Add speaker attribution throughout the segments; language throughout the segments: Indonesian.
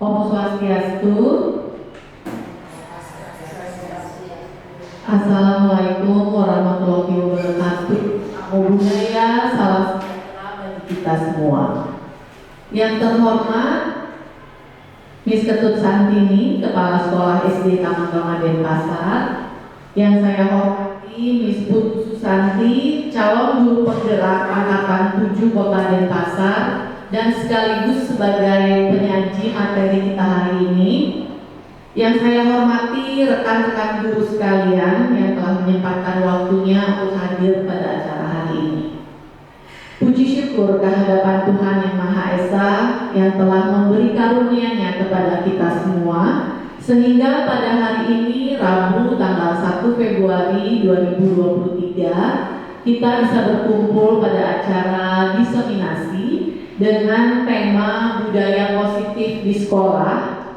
Speaker 1: Om Swastiastu. Assalamualaikum warahmatullahi wabarakatuh. Namo Buddhaya, salam sejahtera bagi kita semua. Yang terhormat Miss Ketut Santini, Kepala Sekolah SD Taman Rama Denpasar. Yang saya hormati Miss Putu Susanti, calon guru penggerak angkatan 7 Kota Denpasar dan sekaligus sebagai penyaji materi kita hari ini. Yang saya hormati rekan-rekan guru sekalian yang telah menyempatkan waktunya untuk hadir pada acara hari ini. Puji syukur kehadapan Tuhan Yang Maha Esa yang telah memberi karunia-Nya kepada kita semua, sehingga pada hari ini Rabu tanggal 1 Februari 2023 kita bisa berkumpul pada acara diseminasi dengan tema budaya positif di sekolah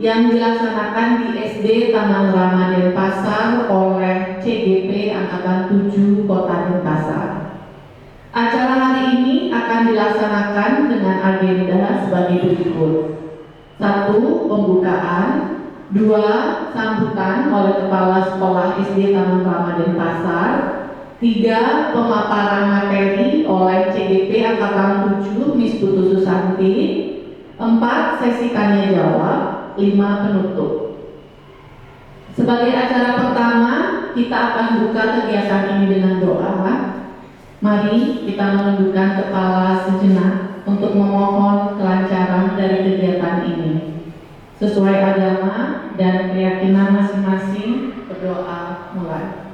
Speaker 1: yang dilaksanakan di SD Taman Rama Denpasar oleh CGP Angkatan 7 Kota Denpasar. Acara hari ini akan dilaksanakan dengan agenda sebagai berikut: 1. Pembukaan. 2. Sambutan oleh Kepala Sekolah SD Taman Rama Denpasar. 3. Pemaparan materi oleh CGP Angkatan 7 Miss Putu Susanti. 4. Sesi tanya jawab. 5. Penutup. Sebagai acara pertama, kita akan buka kegiatan ini dengan doa. Mari kita menundukkan kepala sejenak untuk memohon kelancaran dari kegiatan ini. Sesuai agama dan keyakinan masing-masing, berdoa mulai.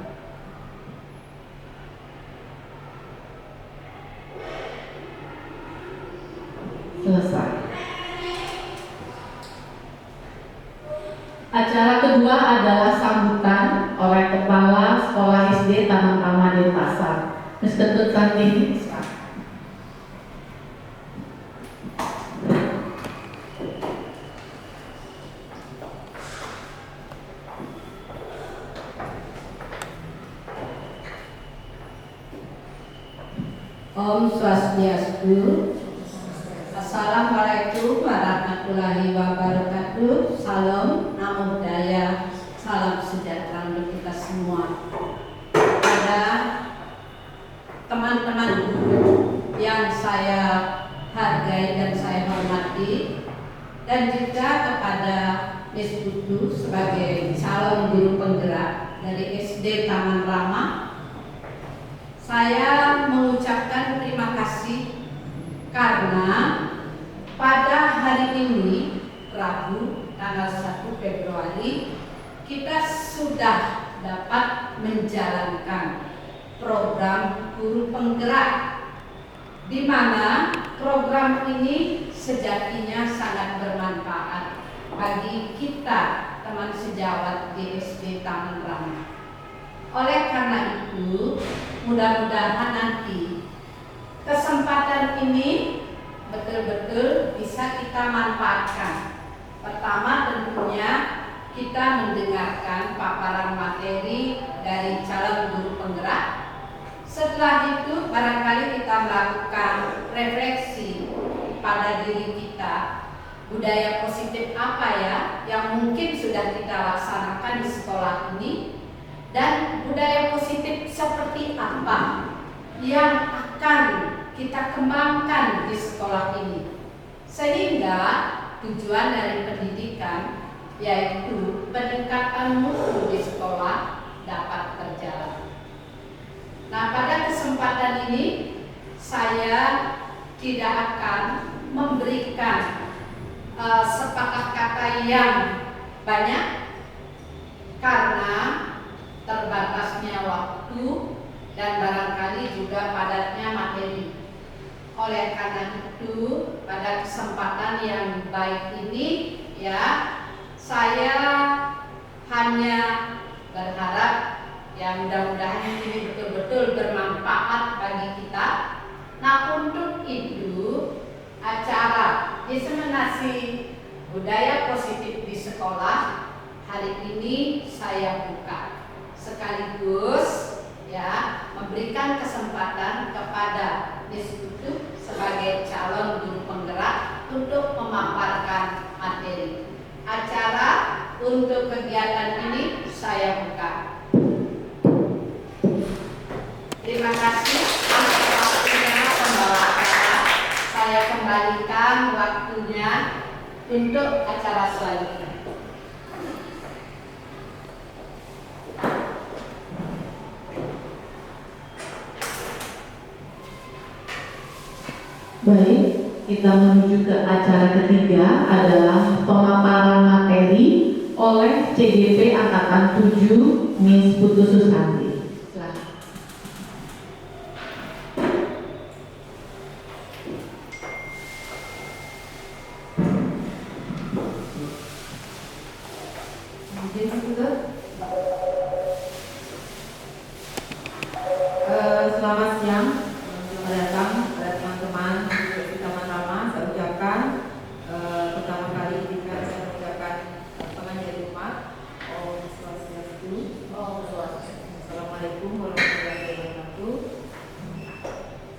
Speaker 1: Selesai. Acara kedua adalah sambutan oleh Kepala Sekolah SD Taman Rama Denpasar, Miss Ketut Santini.
Speaker 2: Om Swastiastu. Assalamualaikum warahmatullahi wabarakatuh. Salam, namo buddhaya, salam sejahtera untuk kita semua. Pada teman-teman yang saya hargai dan saya hormati, dan juga kepada Miss Putu sebagai calon guru penggerak dari SD Taman Rama, saya mengucapkan terima kasih karena pada hari ini, Rabu tanggal 1 Februari, kita sudah dapat menjalankan program guru penggerak, di mana program ini sejatinya sangat bermanfaat bagi kita teman sejawat di SD Taman Rama. Oleh karena itu, mudah-mudahan nanti kesempatan ini betul-betul bisa kita manfaatkan. Pertama, tentunya kita mendengarkan paparan materi dari calon guru penggerak. Setelah itu barangkali kita melakukan refleksi pada diri kita, budaya positif apa ya yang mungkin sudah kita laksanakan di sekolah ini, dan budaya positif seperti apa yang akan kita kembangkan di sekolah ini, sehingga tujuan dari pendidikan yaitu peningkatan mutu di sekolah dapat berjalan. Nah, pada kesempatan ini saya tidak akan memberikan sepatah kata yang banyak karena terbatasnya waktu dan barangkali juga padatnya materi. Oleh karena itu, pada kesempatan yang baik ini ya, saya hanya berharap ya mudah-mudahan ini betul-betul bermanfaat bagi kita. Nah, untuk itu acara diseminasi budaya positif di sekolah hari ini saya buka, sekaligus ya memberikan kesempatan kepada Miss Putu sebagai calon guru penggerak untuk memaparkan materi kasih atas waktunya pembawa acara. Saya kembalikan waktunya untuk acara selanjutnya.
Speaker 1: Baik, kita menuju ke acara ketiga adalah pemaparan materi oleh CDP Angkatan 7 Miss Putu Susanti. Silakan.
Speaker 3: Selamat siang, selamat datang pada teman-teman di Taman Rama. Saya ucapkan pertama kali kita saya mengucapkan pengajian Jumat. Om Swastiastu. Assalamualaikum warahmatullahi wabarakatuh.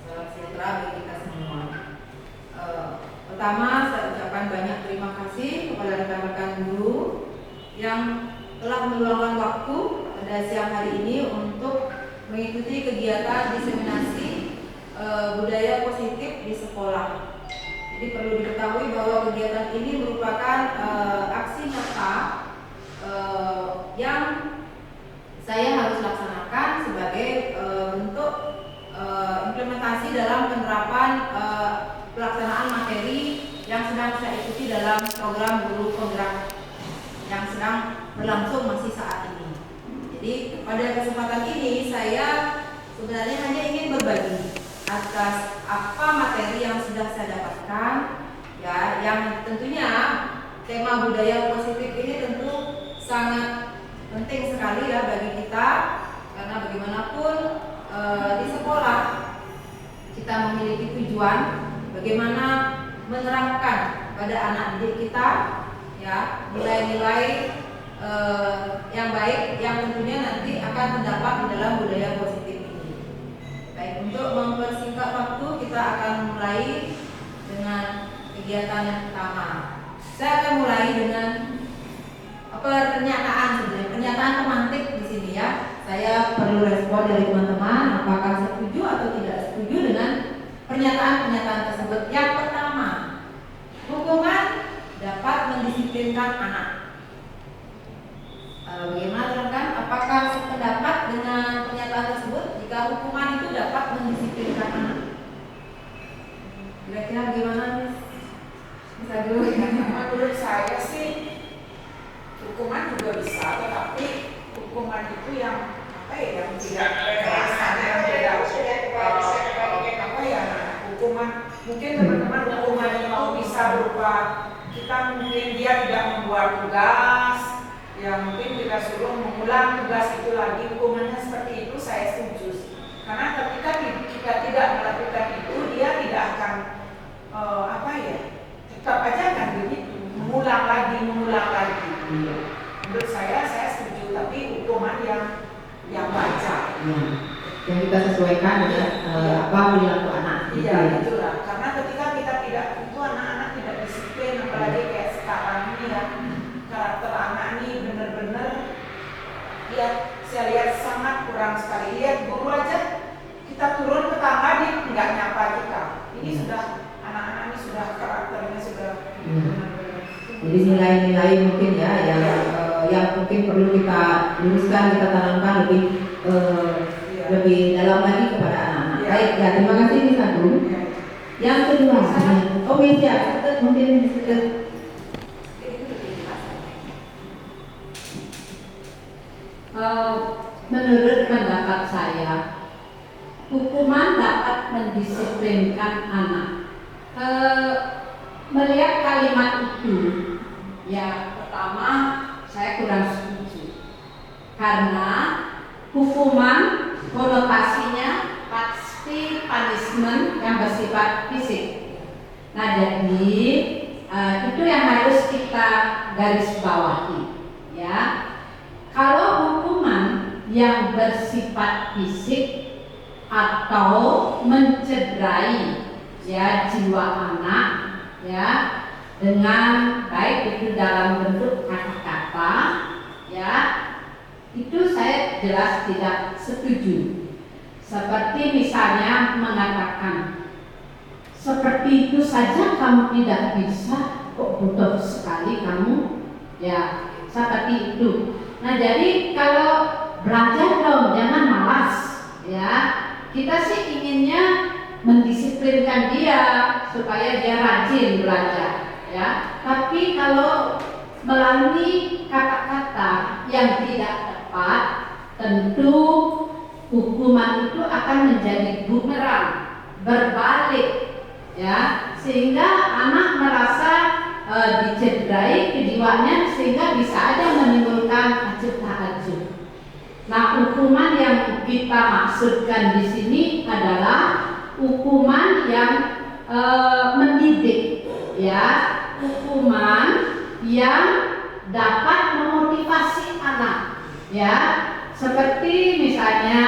Speaker 3: Salam sejahtera bagi kita semua. Pertama, saya ucapkan banyak terima kasih kepada rekan-rekan guru yang telah meluangkan waktu pada siang hari ini untuk mengikuti kegiatan diseminasi budaya positif di sekolah. Jadi perlu diketahui bahwa kegiatan ini merupakan aksi nyata yang saya harus laksanakan sebagai bentuk implementasi dalam penerapan pelaksanaan materi yang sedang saya ikuti dalam program guru penggerak yang sedang berlangsung masih saat ini. Jadi pada kesempatan ini saya sebenarnya hanya ingin berbagi atas apa materi yang sudah saya dapatkan, ya, yang tentunya tema budaya positif ini tentu sangat penting sekali ya bagi kita, karena bagaimanapun di sekolah kita memiliki tujuan bagaimana menerapkan pada anak didik kita ya nilai-nilai yang baik yang tentunya nanti akan terdapat di dalam budaya positif ini. Baik, untuk mempersingkat waktu kita akan mulai dengan kegiatan yang pertama. Saya akan mulai dengan pernyataan sebenarnya, pernyataan pemantik di sini ya. Saya perlu respon dari teman-teman apakah setuju atau tidak setuju dengan pernyataan-pernyataan tersebut. Yang pertama, hukuman dapat mendisiplinkan anak. Bagaimana teman-teman? Apakah sependapat dengan pernyataan tersebut jika hukuman itu dapat mendisiplinkan anak? Kira-kira bagaimana, Miss? Bisa dulu.
Speaker 4: Menurut saya sih hukuman juga bisa, tetapi hukuman itu yang apa ya, yang tidak yang tidak apa ya, hukuman mungkin teman-teman hukuman itu bisa berupa kita mungkin dia tidak membuat tugas. Ya mungkin kita suruh mengulang tugas itu lagi, hukumannya seperti itu saya setuju. Karena ketika kita tidak melakukan itu, dia tidak akan apa ya, tetap aja kan begitu, mengulang lagi. Menurut saya setuju, tapi hukuman yang wajar.
Speaker 3: Yang kita sesuaikan dengan apa perilaku anak.
Speaker 4: Iya, itulah. Karena ketika kita tidak, itu anak-anak tidak disiplin, apalagi kayak sekarang ini ya. Karakter anak ini benar-benar ya, saya lihat sangat kurang sekali. Lihat guru aja, kita turun ke tangga dia nggak nyapa kita. Ini sudah anak-anak ini sudah karakternya sudah benar-benar.
Speaker 3: Jadi nilai-nilai mungkin ya yang mungkin perlu kita luruskan, kita tanamkan lebih dalam lagi kepada anak-anak. Baik, ya terima kasih Miss Agung. Yang kedua, Miss ya, mungkin
Speaker 2: menurut pendapat saya, hukuman dapat mendisiplinkan anak. Melihat kalimat itu, ya pertama saya kurang setuju, karena hukuman konotasinya pasti punishment yang bersifat fisik. Nah jadi itu yang harus kita garis bawahi, ya. Kalau hukuman yang bersifat fisik atau mencederai ya jiwa anak ya dengan baik itu dalam bentuk kata-kata ya, itu saya jelas tidak setuju. Seperti misalnya mengatakan, seperti itu saja kamu tidak bisa, kok butuh sekali kamu, ya seperti itu. Nah jadi kalau belajar dong, jangan malas, ya. Kita sih inginnya mendisiplinkan dia supaya dia rajin belajar, ya. Tapi kalau melalui kata-kata yang tidak tepat, tentu hukuman itu akan menjadi bumerang, berbalik, ya, sehingga anak merasa dicederai kejiwaannya, sehingga bisa aja menimbulkan acuh tak acuh. Nah, hukuman yang kita maksudkan di sini adalah hukuman yang mendidik, ya, hukuman yang dapat memotivasi anak, ya. Seperti misalnya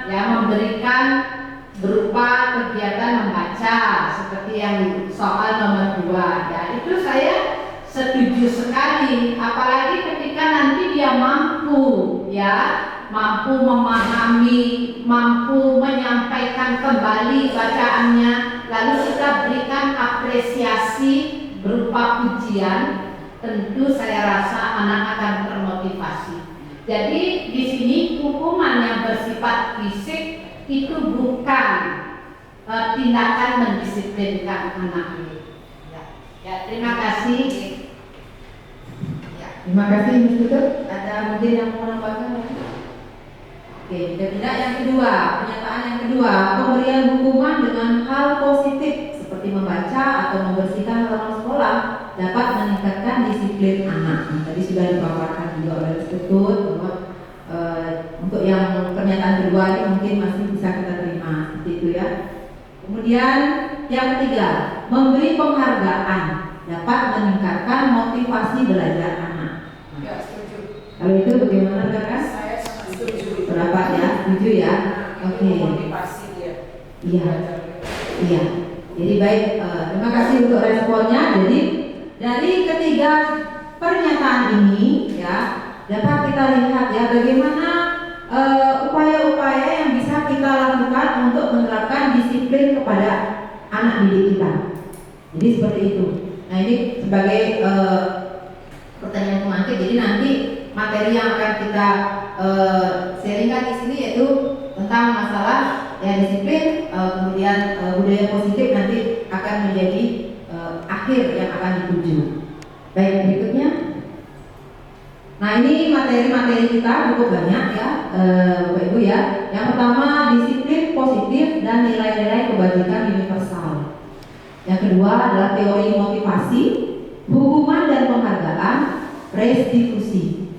Speaker 2: ya memberikan berupa kegiatan membaca seperti yang soal nomor 2, ya itu saya setuju sekali, apalagi ketika nanti dia mampu, ya mampu memahami, mampu menyampaikan kembali bacaannya, lalu kita berikan apresiasi berupa pujian, tentu saya rasa anak akan termotivasi. Jadi di sini hukuman yang bersifat fisik itu bukan tindakan mendisiplinkan anak. Ya, terima kasih.
Speaker 3: Ya.
Speaker 1: Terima kasih Miss Tutu. Ada mungkin yang mau menambahkan?
Speaker 3: Oke, jika tidak yang kedua, pernyataan yang kedua, pemberian hukuman dengan hal positif seperti membaca atau membersihkan halaman sekolah dapat meningkatkan disiplin anak. Nah, tadi sudah dipaparkan juga oleh Institut bahwa untuk yang pernyataan kedua ini mungkin masih bisa kita terima seperti itu ya. Kemudian yang ketiga, memberi penghargaan dapat meningkatkan motivasi belajar anak.
Speaker 4: Ya, setuju.
Speaker 3: Kalau itu bagaimana rekan?
Speaker 4: Saya sangat setuju.
Speaker 3: Pendapat ya, setuju ya. Oke.
Speaker 4: Motivasi dia.
Speaker 3: Iya. Iya. Jadi baik, terima kasih untuk responnya. Jadi dari ketiga pernyataan ini ya dapat kita lihat ya bagaimana upaya-upaya yang bisa kita lakukan untuk menerapkan disiplin kepada anak didik kita. Jadi seperti itu. Nah ini sebagai pertanyaan pemangkit. Jadi nanti materi yang akan kita sharingkan di sini yaitu tentang masalah ya disiplin, kemudian budaya positif nanti akan menjadi akhir yang akan dituju. Baik, berikutnya. Nah ini materi-materi kita cukup banyak ya, Bapak Ibu ya. Yang pertama disiplin positif dan nilai-nilai kebajikan universal. Yang kedua adalah teori motivasi, hukuman dan penghargaan, restitusi.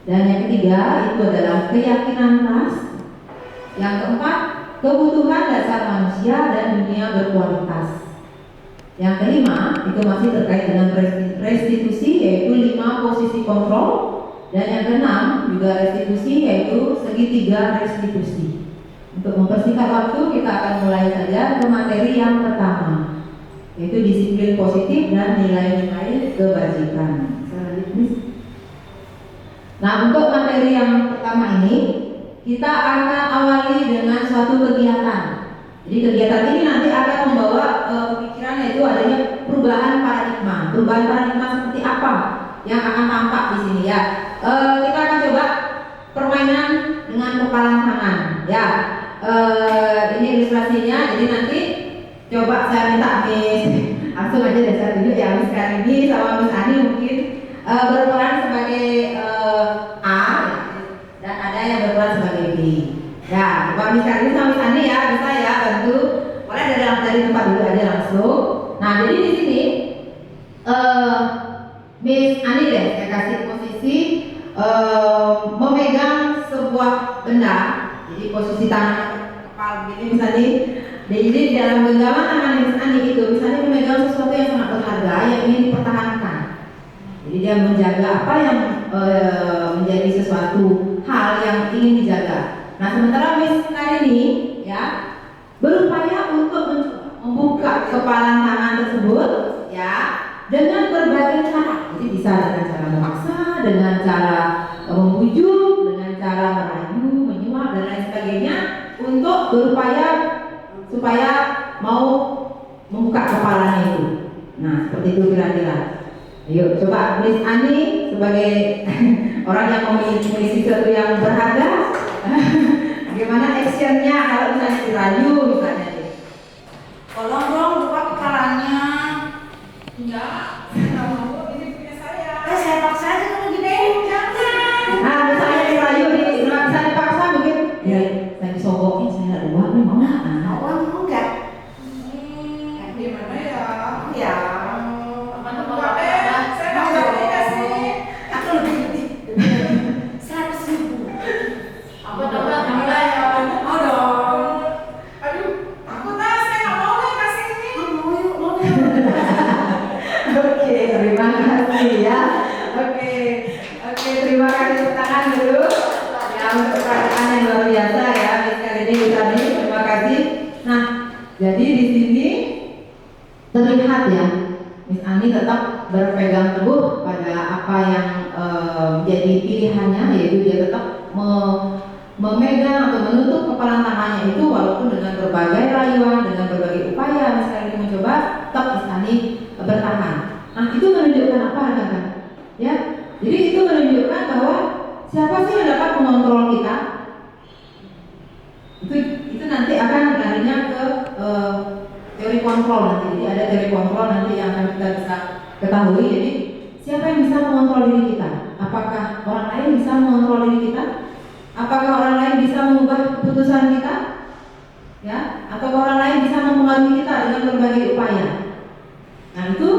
Speaker 3: Dan yang ketiga itu adalah keyakinan ras. Yang keempat, kebutuhan dasar manusia dan dunia berkualitas. Yang kelima, itu masih terkait dengan restitusi, yaitu 5 posisi kontrol. Dan yang keenam, juga restitusi, yaitu segitiga restitusi. Untuk mempersingkat waktu, kita akan mulai saja ke materi yang pertama, yaitu disiplin positif dan nilai-nilai kebajikan. Nah, untuk materi yang pertama ini, kita akan awali dengan suatu kegiatan. Jadi kegiatan ini nanti akan membawa pemikiran yaitu adanya perubahan paradigma. Perubahan paradigma seperti apa yang akan tampak di sini ya. Kita akan coba permainan dengan kepalan tangan ya. Ini ilustrasinya. Jadi nanti coba saya minta Miss langsung aja deh saya tunjuk ya Miss Karini sama Miss Ani mungkin berperan sebagai A dan ada yang berperan sebagai B. Ya, coba Miss Karini sama Miss Ani ya bisa ya bantu. Boleh dari tempat dulu aja langsung. Nah jadi di sini Miss Ani deh saya kasih posisi memegang sebuah benda. Jadi posisi tangan kepala begini Miss Ani. Jadi di dalam genggaman tangan Miss Ani itu Miss Ani memegang sesuatu yang sangat berharga yang ingin dipertahankan. Jadi dia menjaga apa yang menjadi sesuatu hal yang ingin dijaga. Nah sementara Miss Karini ya berupaya untuk membuka kepalan tangan tersebut ya dengan berbagai cara. Jadi bisa dengan cara memaksa, dengan cara membujuk, dengan cara merayu, menyuap dan lain sebagainya untuk berupaya supaya mau membuka kepalanya itu. Nah, seperti itu kira-kira. Ayo coba Miss Ani sebagai orang yang memiliki sesuatu yang berharga, bagaimana actionnya kalau misalnya dirayu misalnya nih. Tolong dong buka kepalanya.
Speaker 4: Enggak, saya nggak mau, ini punya saya.
Speaker 3: Saya paksa aja kalau gini.
Speaker 4: Jangan.
Speaker 3: Nah, misalnya dirayu nih, bisa dipaksa mungkin. Ya, saya disogokin, saya nggak ada uang nih, mau nggak? Nah,
Speaker 2: Uang enggak?
Speaker 4: Gimana ya?
Speaker 3: ya.
Speaker 4: Saya nggak berani kasih.
Speaker 2: Aku lebih 100.000.
Speaker 4: Apa dong? Mau dong. Aduh, aku tahu saya nggak mau nih kasih ini.
Speaker 2: Mau yuk.
Speaker 3: Oke, terima kasih ya. Oke, terima kasih tepuk tangan dulu. Ya, untuk perhatian yang luar biasa ya, Miss Karini tadi, terima kasih. Nah, jadi di sini terlihat ya, Miss Ani tetap berpegang teguh pada apa yang menjadi pilihannya, yaitu dia tetap memegang atau menutup kepala tangannya itu walaupun dengan berbagai rayuan, dengan berbagai upaya Miss Karini mencoba, tetap Miss Ani bertahan. Nah, itu menunjukkan apa kan? Ya, jadi itu menunjukkan bahwa siapa sih yang dapat mengontrol kita? Itu nanti akan larinya ke teori kontrol nanti. Jadi ada teori kontrol nanti yang akan kita bisa ketahui. Jadi siapa yang bisa mengontrol diri kita? Apakah orang lain bisa mengontrol diri kita? Apakah orang lain bisa mengubah keputusan kita? Ya, atau orang lain bisa mempengaruhi kita dengan berbagai upaya? Nah, itu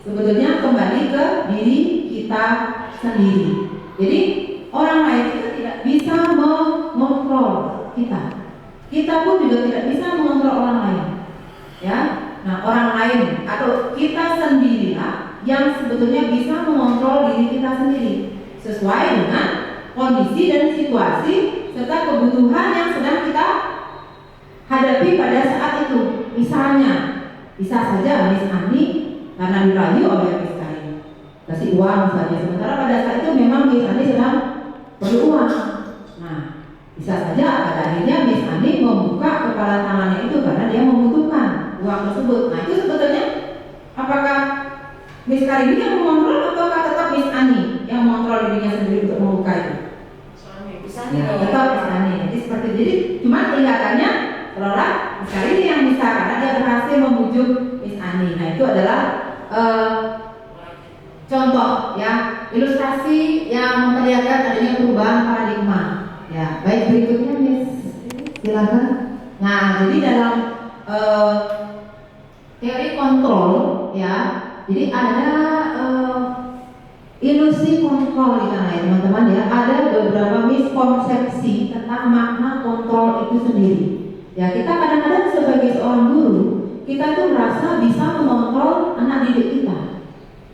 Speaker 3: sebetulnya kembali ke diri kita sendiri. Jadi orang lain itu tidak bisa mengontrol kita. Kita pun juga tidak bisa mengontrol orang lain. Ya, nah orang lain atau kita sendirilah yang sebetulnya bisa mengontrol diri kita sendiri sesuai dengan kondisi dan situasi serta kebutuhan yang sedang kita hadapi pada saat itu. Misalnya, bisa saja Miss Ani karena dirayu oleh Miss Karini kasih uang misalnya, sementara pada saat itu memang Miss Ani sedang perlu uang. Nah, bisa saja pada akhirnya Miss Ani membuka kepala tangannya itu karena dia membutuhkan uang tersebut. Nah, itu sebetulnya apakah Miss Karini yang mengontrol ataukah tetap Miss Ani yang mengontrol dirinya sendiri untuk membuka itu? Ya, tetap Miss Ani. Jadi seperti itu. Jadi cuma kelihatannya seolah Miss Karini yang bisa karena dia berhasil membujuk Miss Ani. Nah, itu adalah contoh ya, ilustrasi yang memperlihatkan adanya perubahan paradigma. Ya, baik berikutnya Miss, silakan. Nah, jadi dalam teori kontrol ya, jadi ada ilusi kontrol di sana ya teman-teman ya. Ada beberapa miskonsepsi tentang makna kontrol itu sendiri. Ya, kita kadang-kadang sebagai seorang guru, kita tuh merasa bisa mengontrol anak didik kita.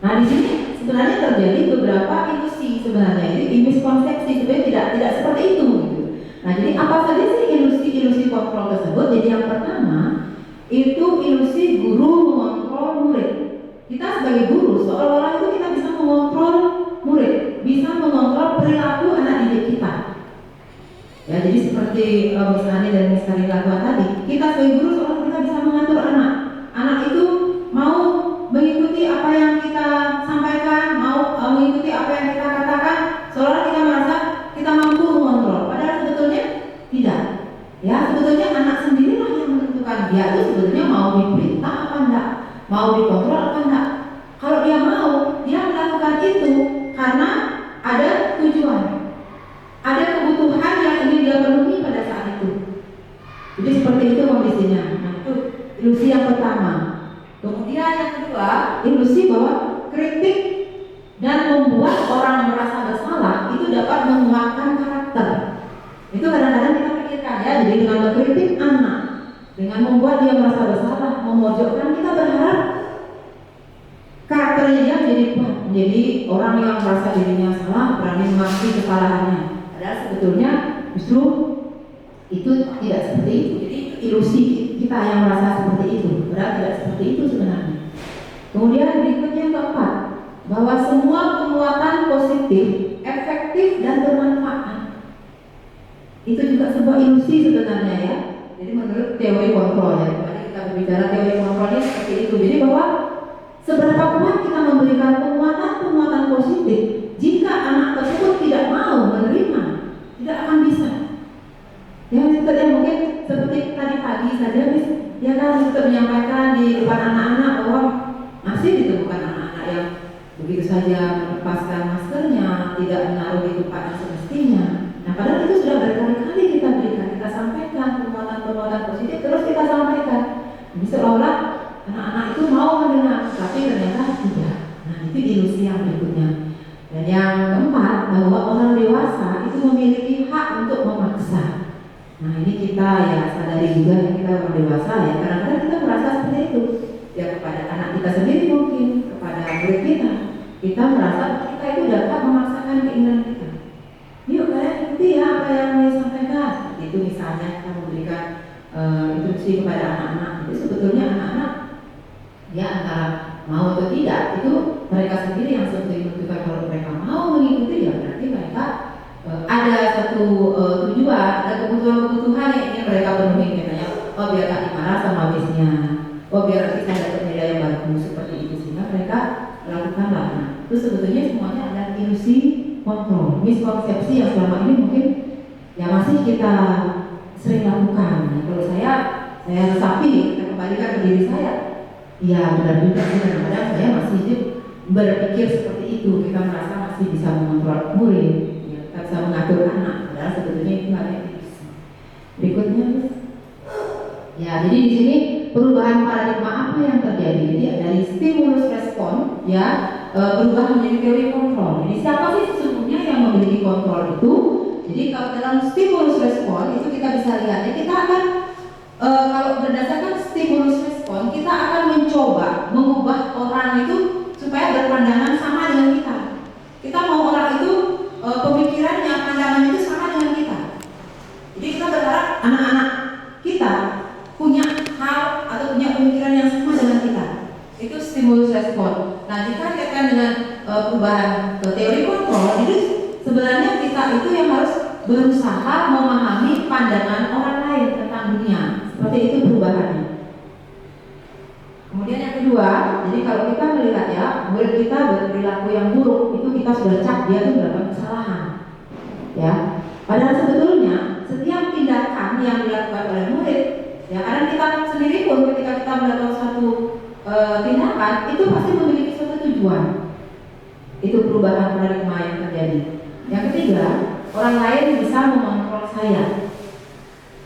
Speaker 3: Nah, di sini sebenarnya terjadi beberapa ilusi sebenarnya. Jadi miskonsepsi sebenarnya tidak seperti itu gitu. Nah, jadi apa saja sih ilusi kontrol tersebut? Jadi yang pertama itu ilusi guru mengontrol murid. Kita sebagai guru seolah-olah itu kita bisa mengontrol murid, bisa mengontrol perilaku anak didik kita. Ya, jadi seperti Miss Ani dan Miss Karini lakukan tadi, kita sebagai guru seolah kita bisa mengatur anak. Anak itu mau mengikuti apa yang kita sampaikan, mau mengikuti apa yang kita katakan, seolah kita merasa kita mampu mengontrol. Padahal sebetulnya tidak. Ya, sebetulnya anak sendirilah yang menentukan dia itu sebetulnya mau diperintah apa enggak, mau dikontrol apa enggak. Kalau dia mau, dia melakukan itu karena ada tujuan, ada kebutuhan yang ingin dia penuhi pada saat itu. Jadi seperti itu kondisinya. Nah, itu ilusi yang pertama. Kemudian yang kedua, ilusi bahwa kritik dan membuat orang merasa bersalah itu dapat menguatkan karakter. Itu kadang-kadang kita pikirkan ya. Jadi dengan mengkritik anak, dengan membuat dia merasa bersalah, memojokkan, kita berharap karakternya dia menjadi kuat, menjadi orang yang merasa dirinya salah, berani mengakui kesalahannya. Padahal sebetulnya justru itu tidak seperti itu. Jadi ilusi kita yang merasa seperti itu, padahal tidak seperti itu sebenarnya. Kemudian berikutnya yang keempat, bahwa semua penguatan positif, efektif dan bermanfaat. Itu juga
Speaker 1: juga sebuah ilusi sebenarnya ya. Jadi menurut teori kontrol ya, kemarin kita berbicara teori kontrolnya seperti itu. Jadi bahwa seberapa kuat kita memberikan penguatan positif, jika anak tersebut tidak mau menerima, tidak akan bisa. Ya, mungkin seperti tadi pagi saja, ya kan, kita menyampaikan di depan anak-anak bahwa masih ditemukan anak-anak yang begitu saja melepaskan maskernya, tidak menaruh di tempat yang semestinya. Nah, padahal itu sudah berkali-kali kita berikan, kita sampaikan penguatan positif, terus kita sampaikan. Jadi seolah-olah anak-anak itu mau mendengar, tapi ternyata tidak. Nah, itu ilusi yang berikutnya. Dan yang keempat, bahwa orang dewasa itu memiliki hak untuk memaksa. Nah, ini kita ya sadari juga ya, kita orang dewasa ya, kadang-kadang kita merasa seperti itu. Ya, kepada anak kita sendiri mungkin, kepada murid kita merasa kita itu dapat memaksakan keinginan kita. Yuk kalian ikuti ya apa yang saya sampaikan. Itu misalnya kita memberikan instruksi kepada anak-anak. Itu sebetulnya anak-anak ya antara mau atau tidak, itu mereka sendiri yang sebetulnya menentukan. Kalau mereka mau mengikuti ya berarti mereka ada satu tujuan, ada kebutuhan yang ingin mereka penuhi. Katanya, oh biar tak dimarah sama bisnya, oh biar nanti saya dapat nilai yang bagus, seperti itu, sehingga mereka lakukanlah. Nah, itu sebetulnya semuanya ada ilusi kontrol, miskonsepsi yang selama ini mungkin ya masih kita sering lakukan. Nah, kalau saya resapi, kita kembalikan ke diri saya. Ya benar juga sih, kadang-kadang saya masih berpikir seperti itu. Kita merasa masih bisa mengontrol murid, ya, kita bisa mengatur anak, padahal sebetulnya itu hanya ilusi. Berikutnya, ya jadi di sini perubahan paradigma apa yang terjadi? Jadi dari stimulus respon, ya berubah menjadi teori kontrol. Jadi siapa sih sesungguhnya yang memiliki kontrol itu? Jadi kalau dalam stimulus respon itu kita bisa lihat, ya kita akan kalau berdasarkan stimulus respon, kita akan mencoba mengubah orang itu supaya berpandangan sama dengan kita. Kita mau orang itu pemikirannya, pandangannya itu sama dengan kita. Jadi kita berharap anak-anak kita punya hal atau punya pemikiran yang sama dengan kita. Itu stimulus respon. Nah, jika dikaitkan dengan perubahan teori kontrol, jadi sebenarnya kita itu yang harus berusaha memahami pandangan orang lain tentang dunia. Seperti itu perubahannya. Kemudian yang kedua, jadi kalau kita melihat ya, murid kita berperilaku yang buruk, itu kita sudah cap dia itu melakukan kesalahan. Ya, padahal sebetulnya setiap tindakan yang dilakukan oleh murid, ya kadang kita sendiri pun ketika kita melakukan suatu tindakan itu pasti memiliki suatu tujuan. Itu perubahan paradigma yang terjadi. Yang ketiga, orang lain bisa mengontrol saya.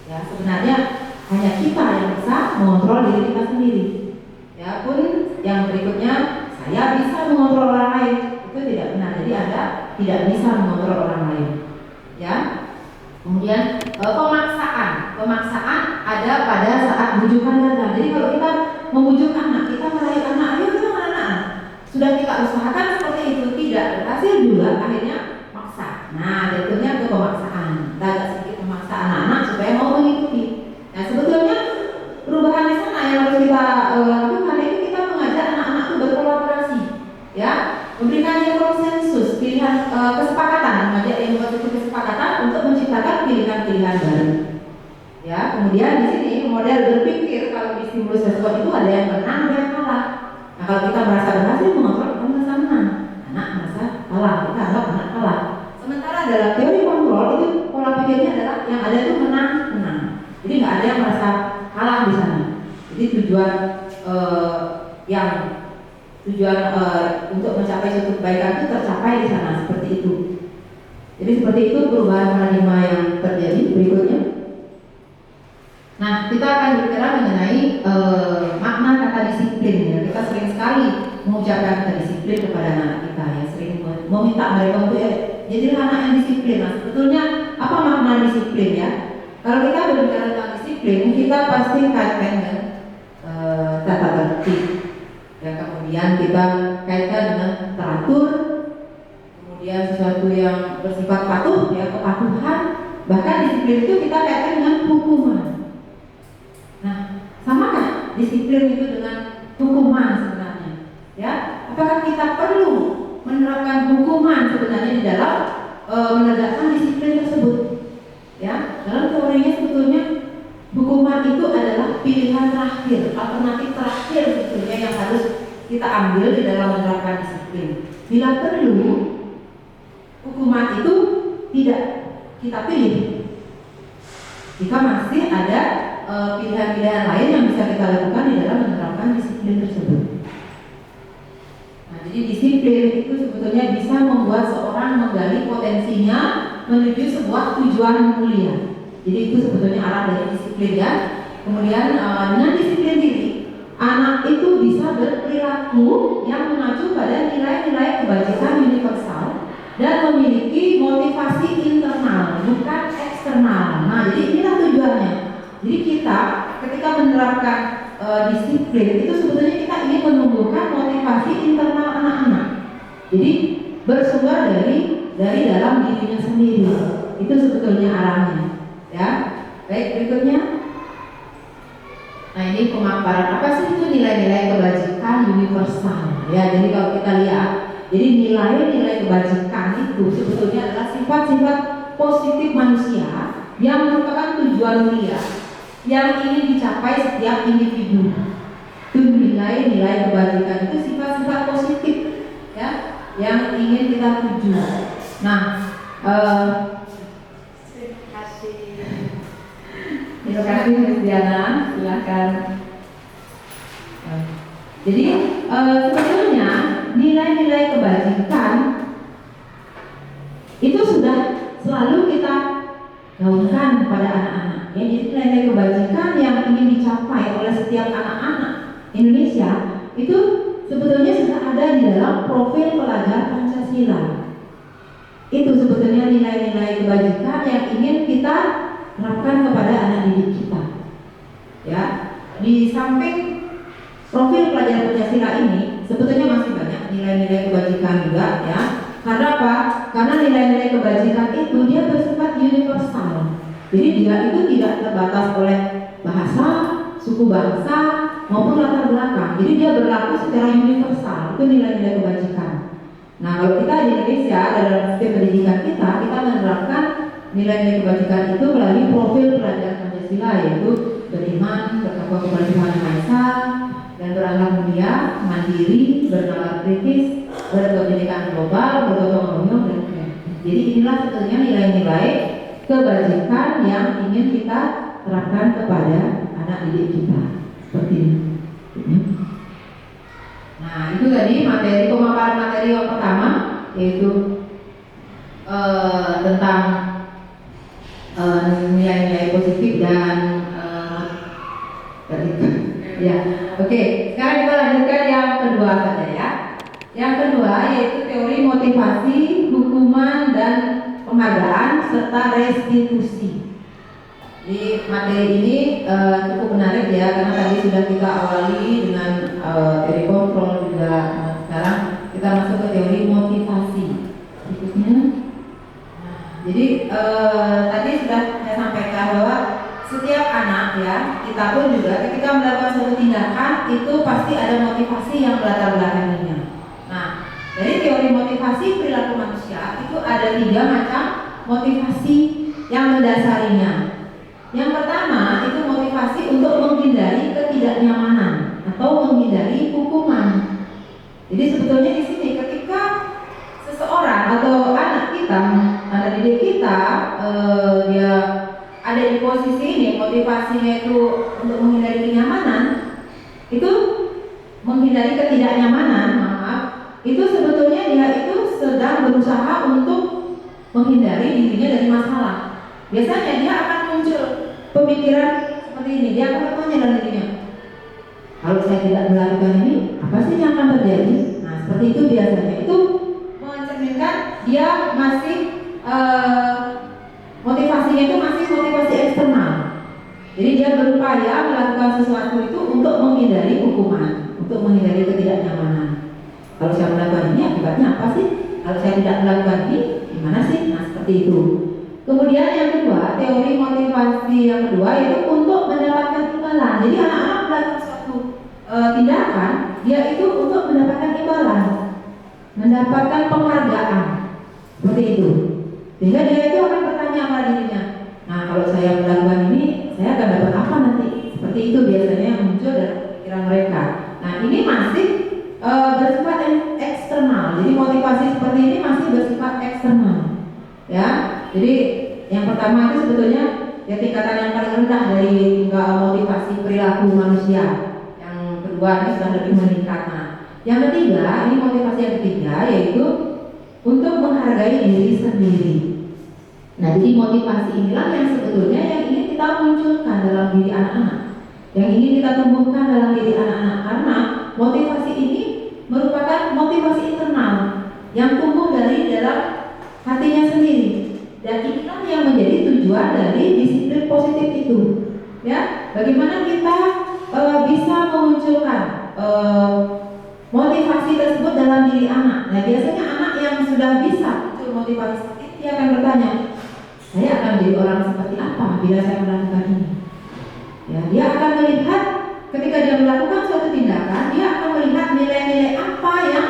Speaker 1: Ya, sebenarnya hanya kita yang bisa mengontrol diri kita sendiri. Ya pun yang berikutnya, saya bisa mengontrol orang lain, itu tidak benar. Jadi Anda tidak bisa mengontrol orang lain. Ya. Kemudian pemaksaan ada pada saat bujukan gagal. Jadi kalau kita membujuk anak, kita meraih anak, ayo dong anak, sudah kita usahakan seperti itu, tidak berhasil juga, akhirnya maksa. Nah, jatuhnya ke pemaksaan. Kita agak sedikit memaksa anak-anak supaya mau mengikuti. Nah, sebetulnya perubahan di sana yang harus kita lakukan itu kita mengajak anak-anak itu berkolaborasi, ya, memberikan dia konsensus, pilihan kesepakatan, mengajak dia membuat kesepakatan untuk menciptakan pilihan-pilihan baru. Ya, kemudian di sini model berpikir kalau di stimulus respon itu ada yang menang, ada yang kalah. Nah, kalau kita merasa berhasil mengontrol, kita merasa menang. Anak merasa kalah, kita anggap anak kalah. Sementara dalam teori kontrol itu pola pikirnya adalah yang ada itu menang. Jadi nggak ada yang merasa kalah di sana. Jadi tujuan untuk mencapai suatu kebaikan itu tercapai di sana, seperti itu. Jadi seperti itu perubahan paradigma yang terjadi. Berikutnya, nah kita akan berbicara mengenai makna kata disiplin. Ya, kita sering sekali mengucapkan kata disiplin kepada anak kita, ya sering meminta mereka untuk jadi anak yang disiplin. Nah, sebetulnya apa makna disiplin ya? Kalau kita berbicara tentang disiplin, kita pasti kaitkan dengan tata tertib. Ya, kemudian kita kaitkan dengan teratur, kemudian sesuatu yang bersifat patuh, ya kepatuhan. Bahkan disiplin itu kita kaitkan dengan hukuman. Nah, samakah disiplin itu dengan hukuman sebenarnya? Ya, apakah kita perlu menerapkan hukuman sebenarnya di dalam menegakkan disiplin tersebut? Ya. dalam teorinya sebetulnya hukuman itu adalah pilihan terakhir, alternatif terakhir sebetulnya yang harus kita ambil di dalam menerapkan disiplin. Bila perlu, hukuman itu tidak kita pilih. Jika masih ada pilihan-pilihan lain yang bisa kita lakukan di dalam menerapkan disiplin tersebut. Nah, jadi disiplin itu sebetulnya bisa membuat seorang menggali potensinya menuju sebuah tujuan mulia. Jadi itu sebetulnya arah dari disiplin ya. Kemudian dengan disiplin diri, anak itu bisa berperilaku yang mengacu pada nilai-nilai kebajikan universal dan memiliki motivasi internal, bukan eksternal. Nah, jadi inilah tujuannya. Jadi kita ketika menerapkan disiplin itu sebetulnya kita ingin menumbuhkan motivasi internal anak-anak. Jadi bersumber dari dalam dirinya sendiri. Itu sebetulnya arahnya. Ya, baik berikutnya. Nah, ini pemaparan apa sih itu nilai-nilai kebajikan universal. Ya, jadi kalau kita lihat, jadi nilai-nilai kebajikan itu sebetulnya adalah sifat-sifat positif manusia yang merupakan tujuan mulia yang ingin dicapai setiap individu. Itu nilai-nilai kebajikan itu sifat-sifat positif ya yang ingin kita tuju. Nah, terima kasih Miss Diana, silakan. Jadi sebetulnya nilai-nilai kebajikan itu sudah selalu kita gaungkan kepada anak-anak. Ya, jadi nilai-nilai kebajikan yang ingin dicapai oleh setiap anak-anak Indonesia itu sebetulnya sudah ada di dalam profil pelajar Pancasila. Itu sebetulnya nilai-nilai kebajikan yang ingin kita terapkan kepada anak didik kita. Ya, di samping profil pelajar Pancasila ini sebetulnya masih banyak nilai-nilai kebajikan juga ya. Karena apa? Karena nilai-nilai kebajikan itu dia bersifat universal. Jadi dia itu tidak terbatas oleh bahasa, suku bangsa maupun latar belakang. Jadi dia berlaku secara universal. Itu nilai-nilai kebajikan. Nah, kalau kita di Indonesia dalam sistem pendidikan kita menerapkan nilai-nilai kebajikan itu melalui profil pelajar Pancasila, yaitu beriman, bertakwa kepada Tuhan Yang Maha Esa, dan berakhlak mulia, mandiri, bernalar kritis, berpendidikan global, bergotong royong, dan kreatif. Jadi inilah sebetulnya nilai-nilai kebajikan yang ingin kita terapkan kepada anak didik kita. Seperti ini. Nah, itu tadi materi pemaparan materi yang pertama, yaitu tentang nilai-nilai positif dan ya. Oke, sekarang kita lanjutkan yang kedua saja ya. Yang kedua yaitu teori motivasi, hukuman dan penghargaan serta restitusi. Di materi ini cukup menarik ya, karena tadi sudah kita awali dengan teori kontrol juga. Nah, sekarang kita masuk ke teori motivasi. Berikutnya. Jadi tadi sudah saya sampaikan bahwa setiap anak ya, kita pun juga ketika melakukan suatu tindakan itu pasti ada motivasi yang melatar belakanginya. Nah, dari teori motivasi perilaku manusia itu ada 3 macam motivasi yang mendasarinya. Yang pertama itu motivasi untuk menghindari ketidaknyamanan atau menghindari hukuman. Jadi sebetulnya di sini ketika seseorang atau anak kita, anak didik kita, dia ada di posisi ini, motivasinya itu untuk menghindari kenyamanan, itu menghindari ketidaknyamanan, itu sebetulnya dia itu sedang berusaha untuk menghindari dirinya dari masalah. Biasanya dia akan muncul pemikiran seperti ini, dia akan bertanya dalam dirinya, kalau saya tidak melakukan ini, apa sih yang akan terjadi? Nah, seperti itu biasanya. Itu mencerminkan dia masih motivasinya itu masih motivasi eksternal. Jadi dia berupaya melakukan sesuatu itu untuk menghindari hukuman, untuk menghindari ketidaknyamanan. Kalau saya melakukan ini, akibatnya apa sih? Kalau saya tidak melakukan ini, gimana sih? Nah, seperti itu. Kemudian yang kedua, teori motivasi yang kedua yaitu untuk mendapatkan imbalan. Jadi anak-anak melakukan suatu tindakan, dia itu untuk mendapatkan imbalan, mendapatkan penghargaan, seperti itu. Sehingga dia itu akan bertanya pada dirinya, nah Nah, kalau saya melakukan ini, saya akan dapat apa nanti? Seperti itu biasanya yang muncul dari pikiran mereka. Nah, ini masih bersifat eksternal. Jadi motivasi seperti ini masih bersifat eksternal. Ya, jadi yang pertama itu sebetulnya ya tingkatan yang paling rendah dari motivasi perilaku manusia. Yang kedua ini sudah lebih meningkat. Nah, yang ketiga, ini motivasi yang ketiga yaitu untuk menghargai diri sendiri. Nah, jadi motivasi inilah yang sebetulnya yang ingin kita munculkan dalam diri anak-anak, yang ingin kita tumbuhkan dalam diri anak-anak, karena motivasi ini merupakan motivasi internal yang tumbuh dari dalam hatinya sendiri, dan inilah yang menjadi tujuan dari disiplin positif itu. Ya, bagaimana kita bisa memunculkan motivasi tersebut dalam diri anak. Nah, biasanya anak yang sudah bisa muncul motivasi seperti itu, dia akan bertanya, saya akan jadi orang seperti apa bila saya melakukan ini? Ya, dia akan melihat ketika dia melakukan suatu tindakan, dia akan melihat nilai-nilai apa yang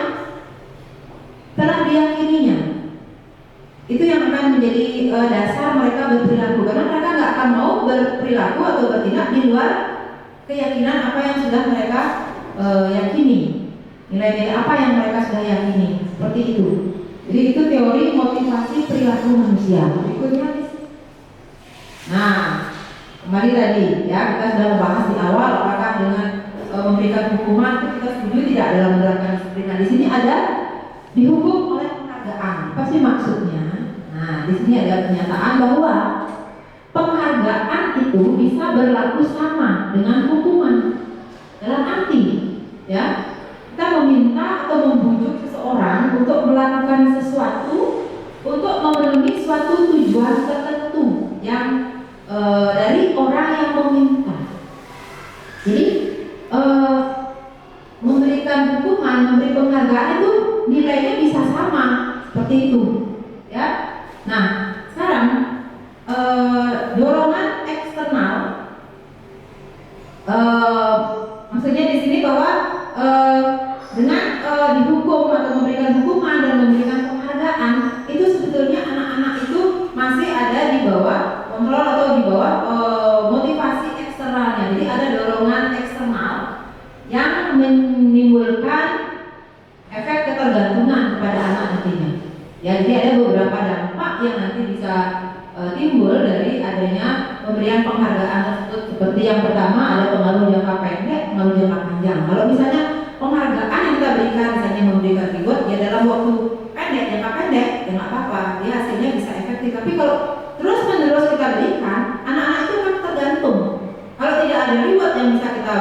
Speaker 1: telah diyakininya. Itu yang akan menjadi dasar mereka berperilaku, karena mereka nggak akan mau berperilaku atau bertindak di luar keyakinan apa yang sudah mereka yakini, nilai-nilai apa yang mereka sudah yakini, seperti itu. Jadi itu teori motivasi perilaku manusia. Berikutnya, nah kembali tadi ya, kita sudah membahas di awal apakah dengan memberikan hukuman itu kita setuju tidak dalam menerapkan disiplin. Nah, di sini ada dihukum oleh penghargaan. Apa sih maksudnya? Nah, di sini ada pernyataan bahwa penghargaan itu bisa berlaku sama dengan hukuman. Dalam arti, ya, kita meminta atau membujuk seseorang untuk melakukan sesuatu untuk memenuhi suatu tujuan tertentu yang dari orang yang meminta. Jadi memberikan hukuman, memberi penghargaan itu nilainya bisa sama seperti itu, ya. Nah, sekarang dorongan eksternal, maksudnya di sini bahwa dengan dihukum atau memberikan hukuman dan memberikan penghargaan itu sebetulnya anak-anak itu masih ada di bawah kontrol atau di bawah motivasi eksternalnya. Jadi ada dorongan eksternal yang menimbulkan efek ketergantungan kepada anak nantinya. Ya, jadi ada beberapa dampak yang nanti bisa timbul dari adanya pemberian penghargaan tersebut. Seperti yang pertama ada pengaruh jangka pendek, pengaruh jangka panjang. Kalau misalnya penghargaan yang kita berikan, misalnya memberikan reward ya dalam waktu pendek, jangka pendek, ya nggak apa-apa, dia hasilnya bisa efektif. Tapi kalau terus menerus kita berikan, anak-anak itu kan tergantung. Kalau tidak ada reward yang bisa kita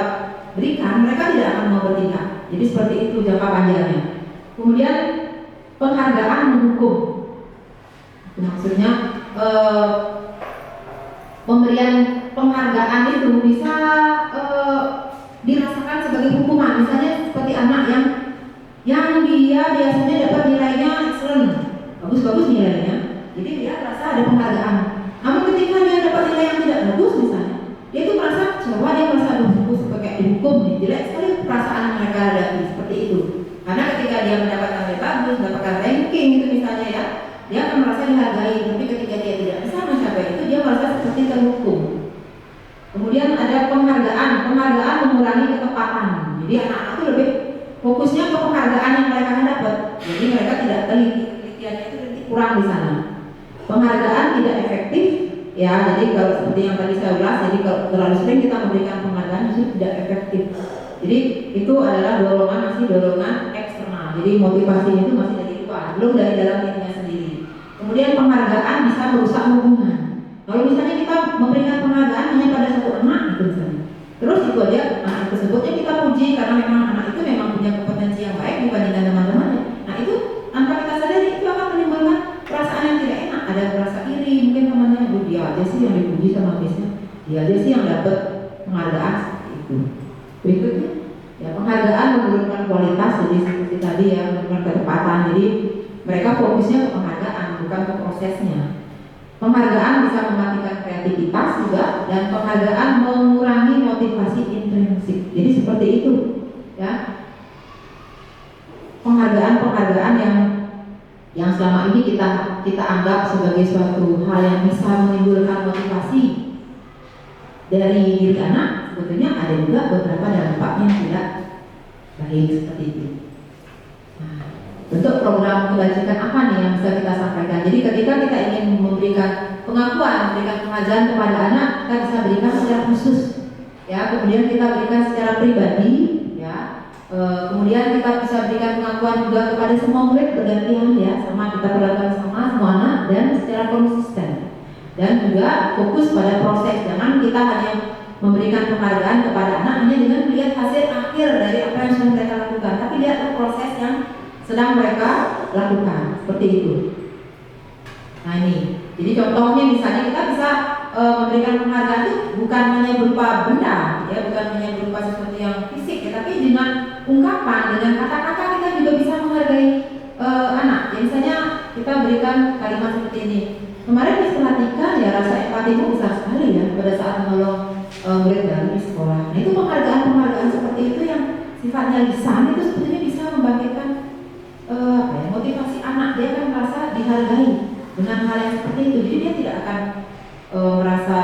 Speaker 1: berikan, mereka tidak akan mau bertindak. Jadi seperti itu jangka panjangnya. Kemudian penghargaan menghukum. Maksudnya pemberian penghargaan itu bisa dirasakan sebagai hukuman. Misalnya seperti anak yang dia biasanya dapat nilainya excellent, bagus-bagus nilainya, jadi dia merasa ada penghargaan. Namun ketika dia dapat nilai yang tidak bagus misalnya, dia itu merasa kecewa, dia merasa aduh sebagai dihukum nih, jelek sekali perasaan yang mereka hadapi seperti itu. Karena ketika dia mendapatkan nilai bagus, mendapatkan ranking itu misalnya ya, dia akan merasa dihargai. Tapi ketika dia tidak bisa mencapai itu, dia merasa seperti terhukum. Kemudian ada penghargaan mengurangi ketepatan. Jadi anak-anak itu lebih fokusnya ke penghargaan yang mereka dapat. Jadi mereka tidak teliti, penelitiannya itu kurang di sana. Penghargaan tidak efektif, ya. Jadi kalau seperti yang tadi saya ulas, jadi kalau terlalu sering kita memberikan penghargaan itu tidak efektif. Jadi itu adalah masih dorongan eksternal. Jadi motivasinya itu masih dari luar, belum dari dalam dirinya sendiri. Kemudian penghargaan bisa merusak hubungan. Kalau misalnya kita memberikan penghargaan hanya pada satu anak itu misalnya, terus itu aja anak tersebutnya kita puji karena memang anak itu memang punya kompetensi yang baik dibandingkan teman-temannya. Nah itu tanpa kita sadari itu akan menimbulkan perasaan yang tidak enak. Ada rasa iri, mungkin temannya, dia aja sih yang dipuji sama bisnya, dia aja sih yang dapat penghargaan seperti itu. Berikutnya, ya penghargaan menurunkan kualitas, jadi seperti tadi ya, menurunkan ketepatan. Jadi mereka fokusnya ke penghargaan, bukan ke prosesnya. Penghargaan bisa mematikan kreativitas juga, dan penghargaan mengurangi motivasi intrinsik. Jadi seperti itu, ya. Penghargaan yang yang selama ini kita anggap sebagai suatu hal yang bisa menimbulkan motivasi dari diri anak, sebetulnya ada juga beberapa dampaknya yang tidak baik seperti itu. Nah, bentuk program kebajikan apa nih yang bisa kita sampaikan? Jadi ketika kita ingin memberikan pengakuan, memberikan penghargaan kepada anak, kita bisa berikan secara khusus, ya. Kemudian kita berikan secara pribadi, ya. Kemudian kita bisa berikan pengakuan juga kepada semua murid bergantian, ya, sama kita perlakukan sama semua anak dan secara konsisten. Dan juga fokus pada proses, jangan kita hanya memberikan penghargaan kepada anak hanya dengan melihat hasil akhir dari apa yang sudah mereka lakukan, tapi lihatlah proses yang sedang mereka lakukan, seperti itu. Nah ini, jadi contohnya misalnya kita bisa memberikan penghargaan itu bukan hanya berupa benda, ya, bukan hanya berupa sesuatu yang fisik, ya, tapi dengan ungkapan, dengan kata-kata kita juga bisa menghargai anak. Ya, misalnya kita berikan kalimat seperti ini. Kemarin bisa perhatikan ya rasa empatimu besar sekali ya pada saat menolong murid baru di sekolah. Nah itu penghargaan seperti itu yang sifatnya lisan itu sebetulnya bisa membangkitkan motivasi anak. Dia akan merasa dihargai dengan hal yang seperti itu. Jadi dia tidak akan merasa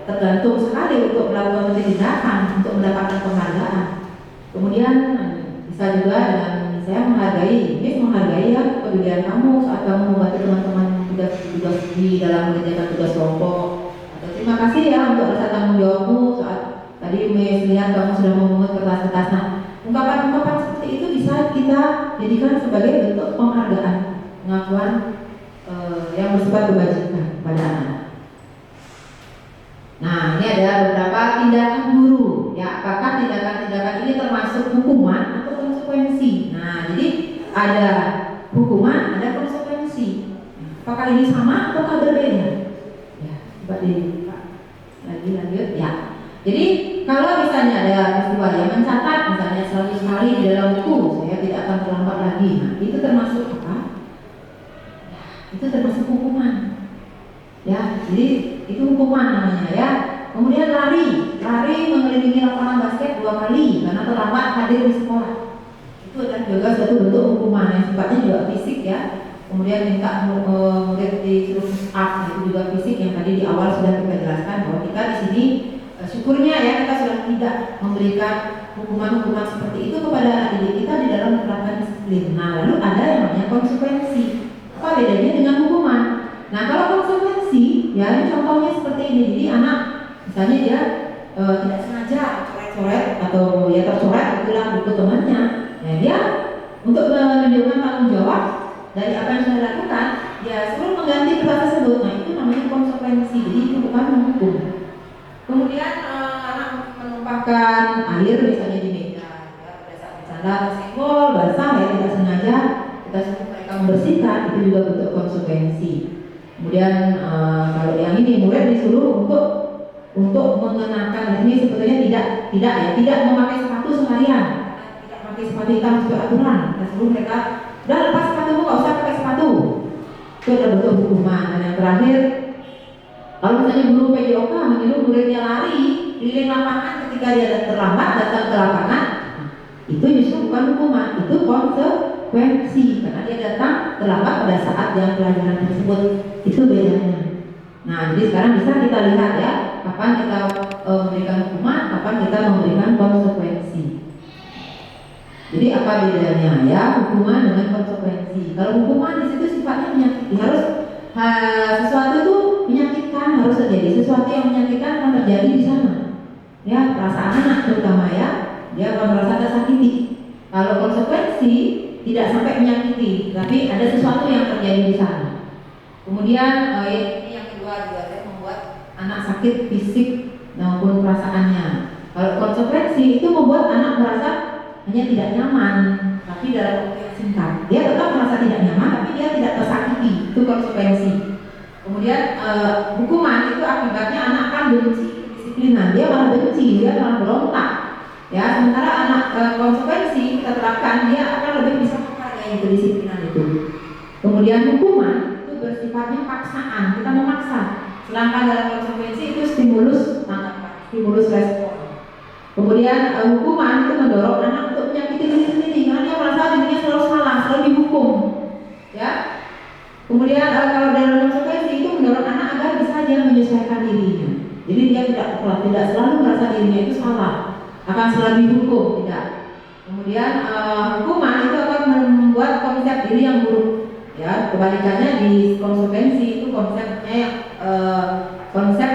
Speaker 1: tergantung sekali untuk melakukan tindakan untuk mendapatkan penghargaan. Kemudian bisa juga dengan saya menghargai, menghargai ya kepedulian kamu saat kamu membantu teman-teman tugas di dalam mengerjakan tugas kelompok. Atau terima kasih ya untuk rasa tanggung jawabmu saat tadi Miss lihat kamu sudah memungut kertas-kertas. Nah, ungkapan-ungkapan seperti itu bisa kita jadikan sebagai bentuk penghargaan, pengakuan yang bersifat kebajikan pada anak. Nah, ini ada beberapa tindakan guru. Ya, apakah tindakan-tindakan ini termasuk hukuman atau konsekuensi? Nah, jadi ada hukuman, ada konsekuensi. Apakah ini sama atau berbeda? Ya, coba lagi lanjut. Ya. Jadi kalau misalnya ada peristiwa yang mencatat, misalnya 100 kali di dalam buku, saya tidak akan terlambat lagi. Nah, itu termasuk apa? Itu termasuk hukuman. Ya, jadi itu hukuman namanya ya. Kemudian lari mengelilingi lapangan basket 2 kali karena terlambat hadir di sekolah. Itu adalah juga suatu bentuk hukuman yang sifatnya juga fisik ya. Kemudian minta murid disuruh up, itu juga fisik yang tadi di awal sudah kita jelaskan bahwa kita di sini syukurnya ya kita sudah tidak memberikan hukuman-hukuman seperti itu kepada anak didik kita di dalam menerapkan disiplin. Nah, lalu ada yang namanya konsekuensi. Apa bedanya dengan hukuman? Nah, kalau konsekuensi, ya ini contohnya seperti ini. Jadi anak, misalnya dia tidak sengaja coret-coret atau ya tercoret hilang buku temannya. Nah, dia untuk menunjukkan tanggung jawab dari apa yang sudah dilakukan, ya suruh mengganti kertas tersebut. Nah, itu namanya konsekuensi. Jadi itu bukan menghukum. Kemudian anak menumpahkan air misalnya di meja, ya, pada saat bercanda senggol, basah ya tidak sengaja, kita suruh mereka membersihkan, itu juga bentuk konsekuensi. Kemudian kalau yang ini murid disuruh untuk mengenakan, ini sebetulnya tidak memakai sepatu seharian, tidak memakai sepatu hitam sesuai aturan. Kita suruh mereka udah lepas sepatumu, nggak usah pakai sepatu. Itu adalah bentuk hukuman. Dan yang terakhir, kalau misalnya guru PJOK menyuruh muridnya lari keliling lapangan ketika dia terlambat datang ke lapangan, itu justru bukan hukuman, itu konsekuensi karena dia datang terlambat pada saat jam pelajaran tersebut. Itu bedanya. Nah, jadi sekarang bisa kita lihat ya, kapan kita memberikan hukuman, kapan kita memberikan konsekuensi. Jadi apa bedanya ya hukuman dengan konsekuensi? Kalau hukuman di situ sifatnya menyakiti, harus sesuatu itu menyakitkan harus terjadi, sesuatu yang menyakitkan akan terjadi di sana. Ya, perasaan anak terutama ya, dia akan merasa tersakiti. Kalau konsekuensi tidak sampai menyakiti, tapi ada sesuatu yang terjadi di sana. Kemudian ini yang kedua juga saya membuat anak sakit fisik maupun perasaannya. Kalau konsekuensi itu membuat anak merasa hanya tidak nyaman, tapi dalam waktu yang singkat. Dia tetap merasa tidak nyaman, tapi dia tidak tersakiti. Itu konsekuensi. Kemudian hukuman itu akibatnya anak akan benci kedisiplinan. Dia malah benci, dia malah berontak. Ya, sementara anak konsekuensi kita terapkan, dia akan lebih bisa menghargai kedisiplinan itu. Kemudian hukuman bersifatnya paksaan, kita memaksa. Sedangkan dalam konsekuensi itu stimulus tanggapan, stimulus respon. Kemudian hukuman itu mendorong anak untuk menyakiti diri sendiri karena dia merasa dirinya selalu salah, selalu dihukum.
Speaker 3: Kemudian kalau dalam konsekuensi itu mendorong anak agar bisa dia menyesuaikan dirinya. Jadi dia tidak selalu merasa dirinya itu salah, akan selalu dihukum, tidak. Kemudian hukuman itu akan membuat konsep diri yang buruk. Ya, kebalikannya di konsekuensi itu konsep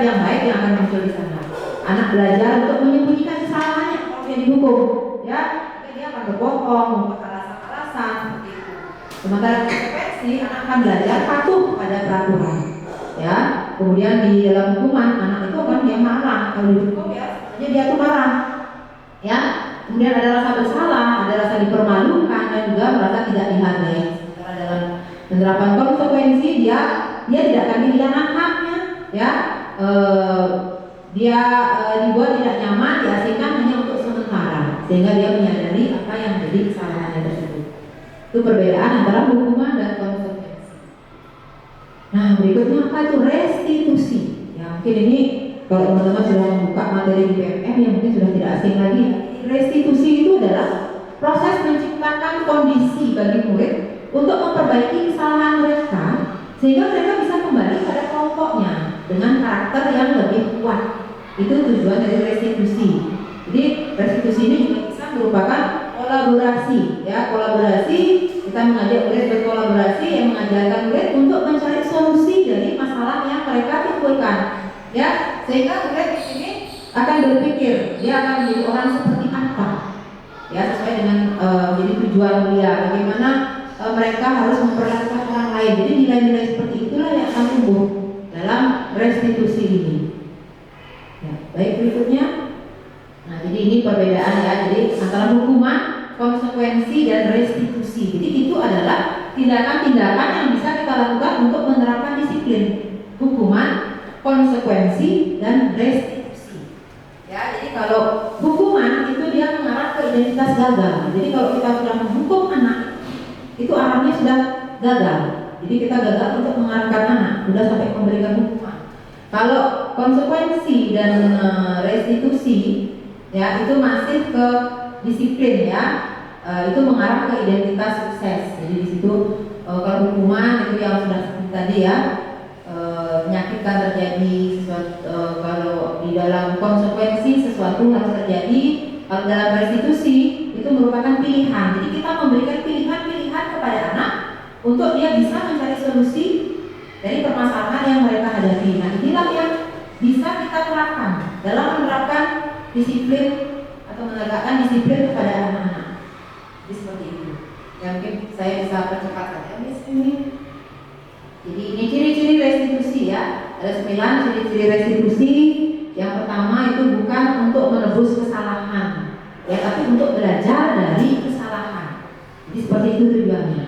Speaker 3: yang baik yang akan muncul di sana. Anak belajar untuk menyembunyikan kesalahannya kalau dia dihukum, ya, dia akan berbohong, membuat alasan-alasan seperti itu. Sementara konsekuensi anak akan belajar patuh pada peraturan, ya. Kemudian di dalam hukuman anak itu akan dia marah, kalau dihukum ya sebenarnya dia tuh marah, ya. Kemudian ada rasa bersalah, ada rasa dipermalukan dan juga merasa tidak dihargai. Sementara dalam penerapan konsekuensi dia tidak akan kehilangan haknya, ya. Dia dibuat tidak nyaman, diasingkan hanya untuk sementara, sehingga dia menyadari apa yang jadi kesalahannya tersebut. Itu perbedaan antara hukuman dan konsekuensi. Nah, berikutnya apa itu restitusi? Ya, mungkin ini kalau teman-teman sudah membuka materi di PMM ya mungkin sudah tidak asing lagi. Restitusi itu adalah proses menciptakan kondisi bagi murid untuk memperbaiki kesalahan mereka sehingga mereka bisa kembali pada kelompoknya dengan karakter yang lebih kuat. Itu tujuan dari restitusi. Jadi restitusi ini juga bisa merupakan kolaborasi, ya. Kolaborasi, kita mengajak murid berkolaborasi yang mengajarkan murid untuk mencari solusi dari masalah yang mereka timbulkan, ya. Sehingga murid di sini akan berpikir dia akan menjadi orang seperti apa, ya, sesuai dengan jadi tujuan mulia. Bagaimana mereka harus memperlakukan orang lain. Jadi nilai-nilai seperti itulah yang akan tumbuh dalam restitusi ini. Ya, baik, berikutnya. Nah, jadi ini perbedaan, ya. Jadi antara hukuman, konsekuensi dan restitusi. Jadi itu adalah tindakan-tindakan yang bisa kita lakukan untuk menerapkan disiplin. Hukuman, konsekuensi dan restitusi. Ya, jadi kalau hukuman itu dia mengarah ke identitas gagal. Jadi kalau kita sudah menghukum anak, itu arahnya sudah gagal. Jadi kita gagal untuk mengarahkan anak, sudah sampai memberikan hukuman. Kalau konsekuensi dan restitusi, ya, itu masih ke disiplin, ya. Itu mengarah ke identitas sukses. Jadi di situ kalau hukuman itu yang sudah seperti tadi, ya, menyakitkan terjadi sesuatu, kalau di dalam konsekuensi sesuatu harus terjadi. Kalau dalam restitusi itu merupakan pilihan. Jadi kita memberikan pilihan-pilihan kepada anak untuk dia bisa mencari solusi dari permasalahan yang mereka hadapi. Nah, inilah yang bisa kita terapkan dalam menerapkan disiplin atau menegakkan disiplin kepada anak-anak. Jadi seperti itu. Ya, mungkin saya bisa percepat saja di sini. Jadi ini ciri-ciri restitusi, ya. Ada 9 ciri-ciri restitusi. Yang pertama itu bukan untuk menebus kesalahan, ya, tapi untuk belajar dari kesalahan. Jadi seperti itu tujuannya.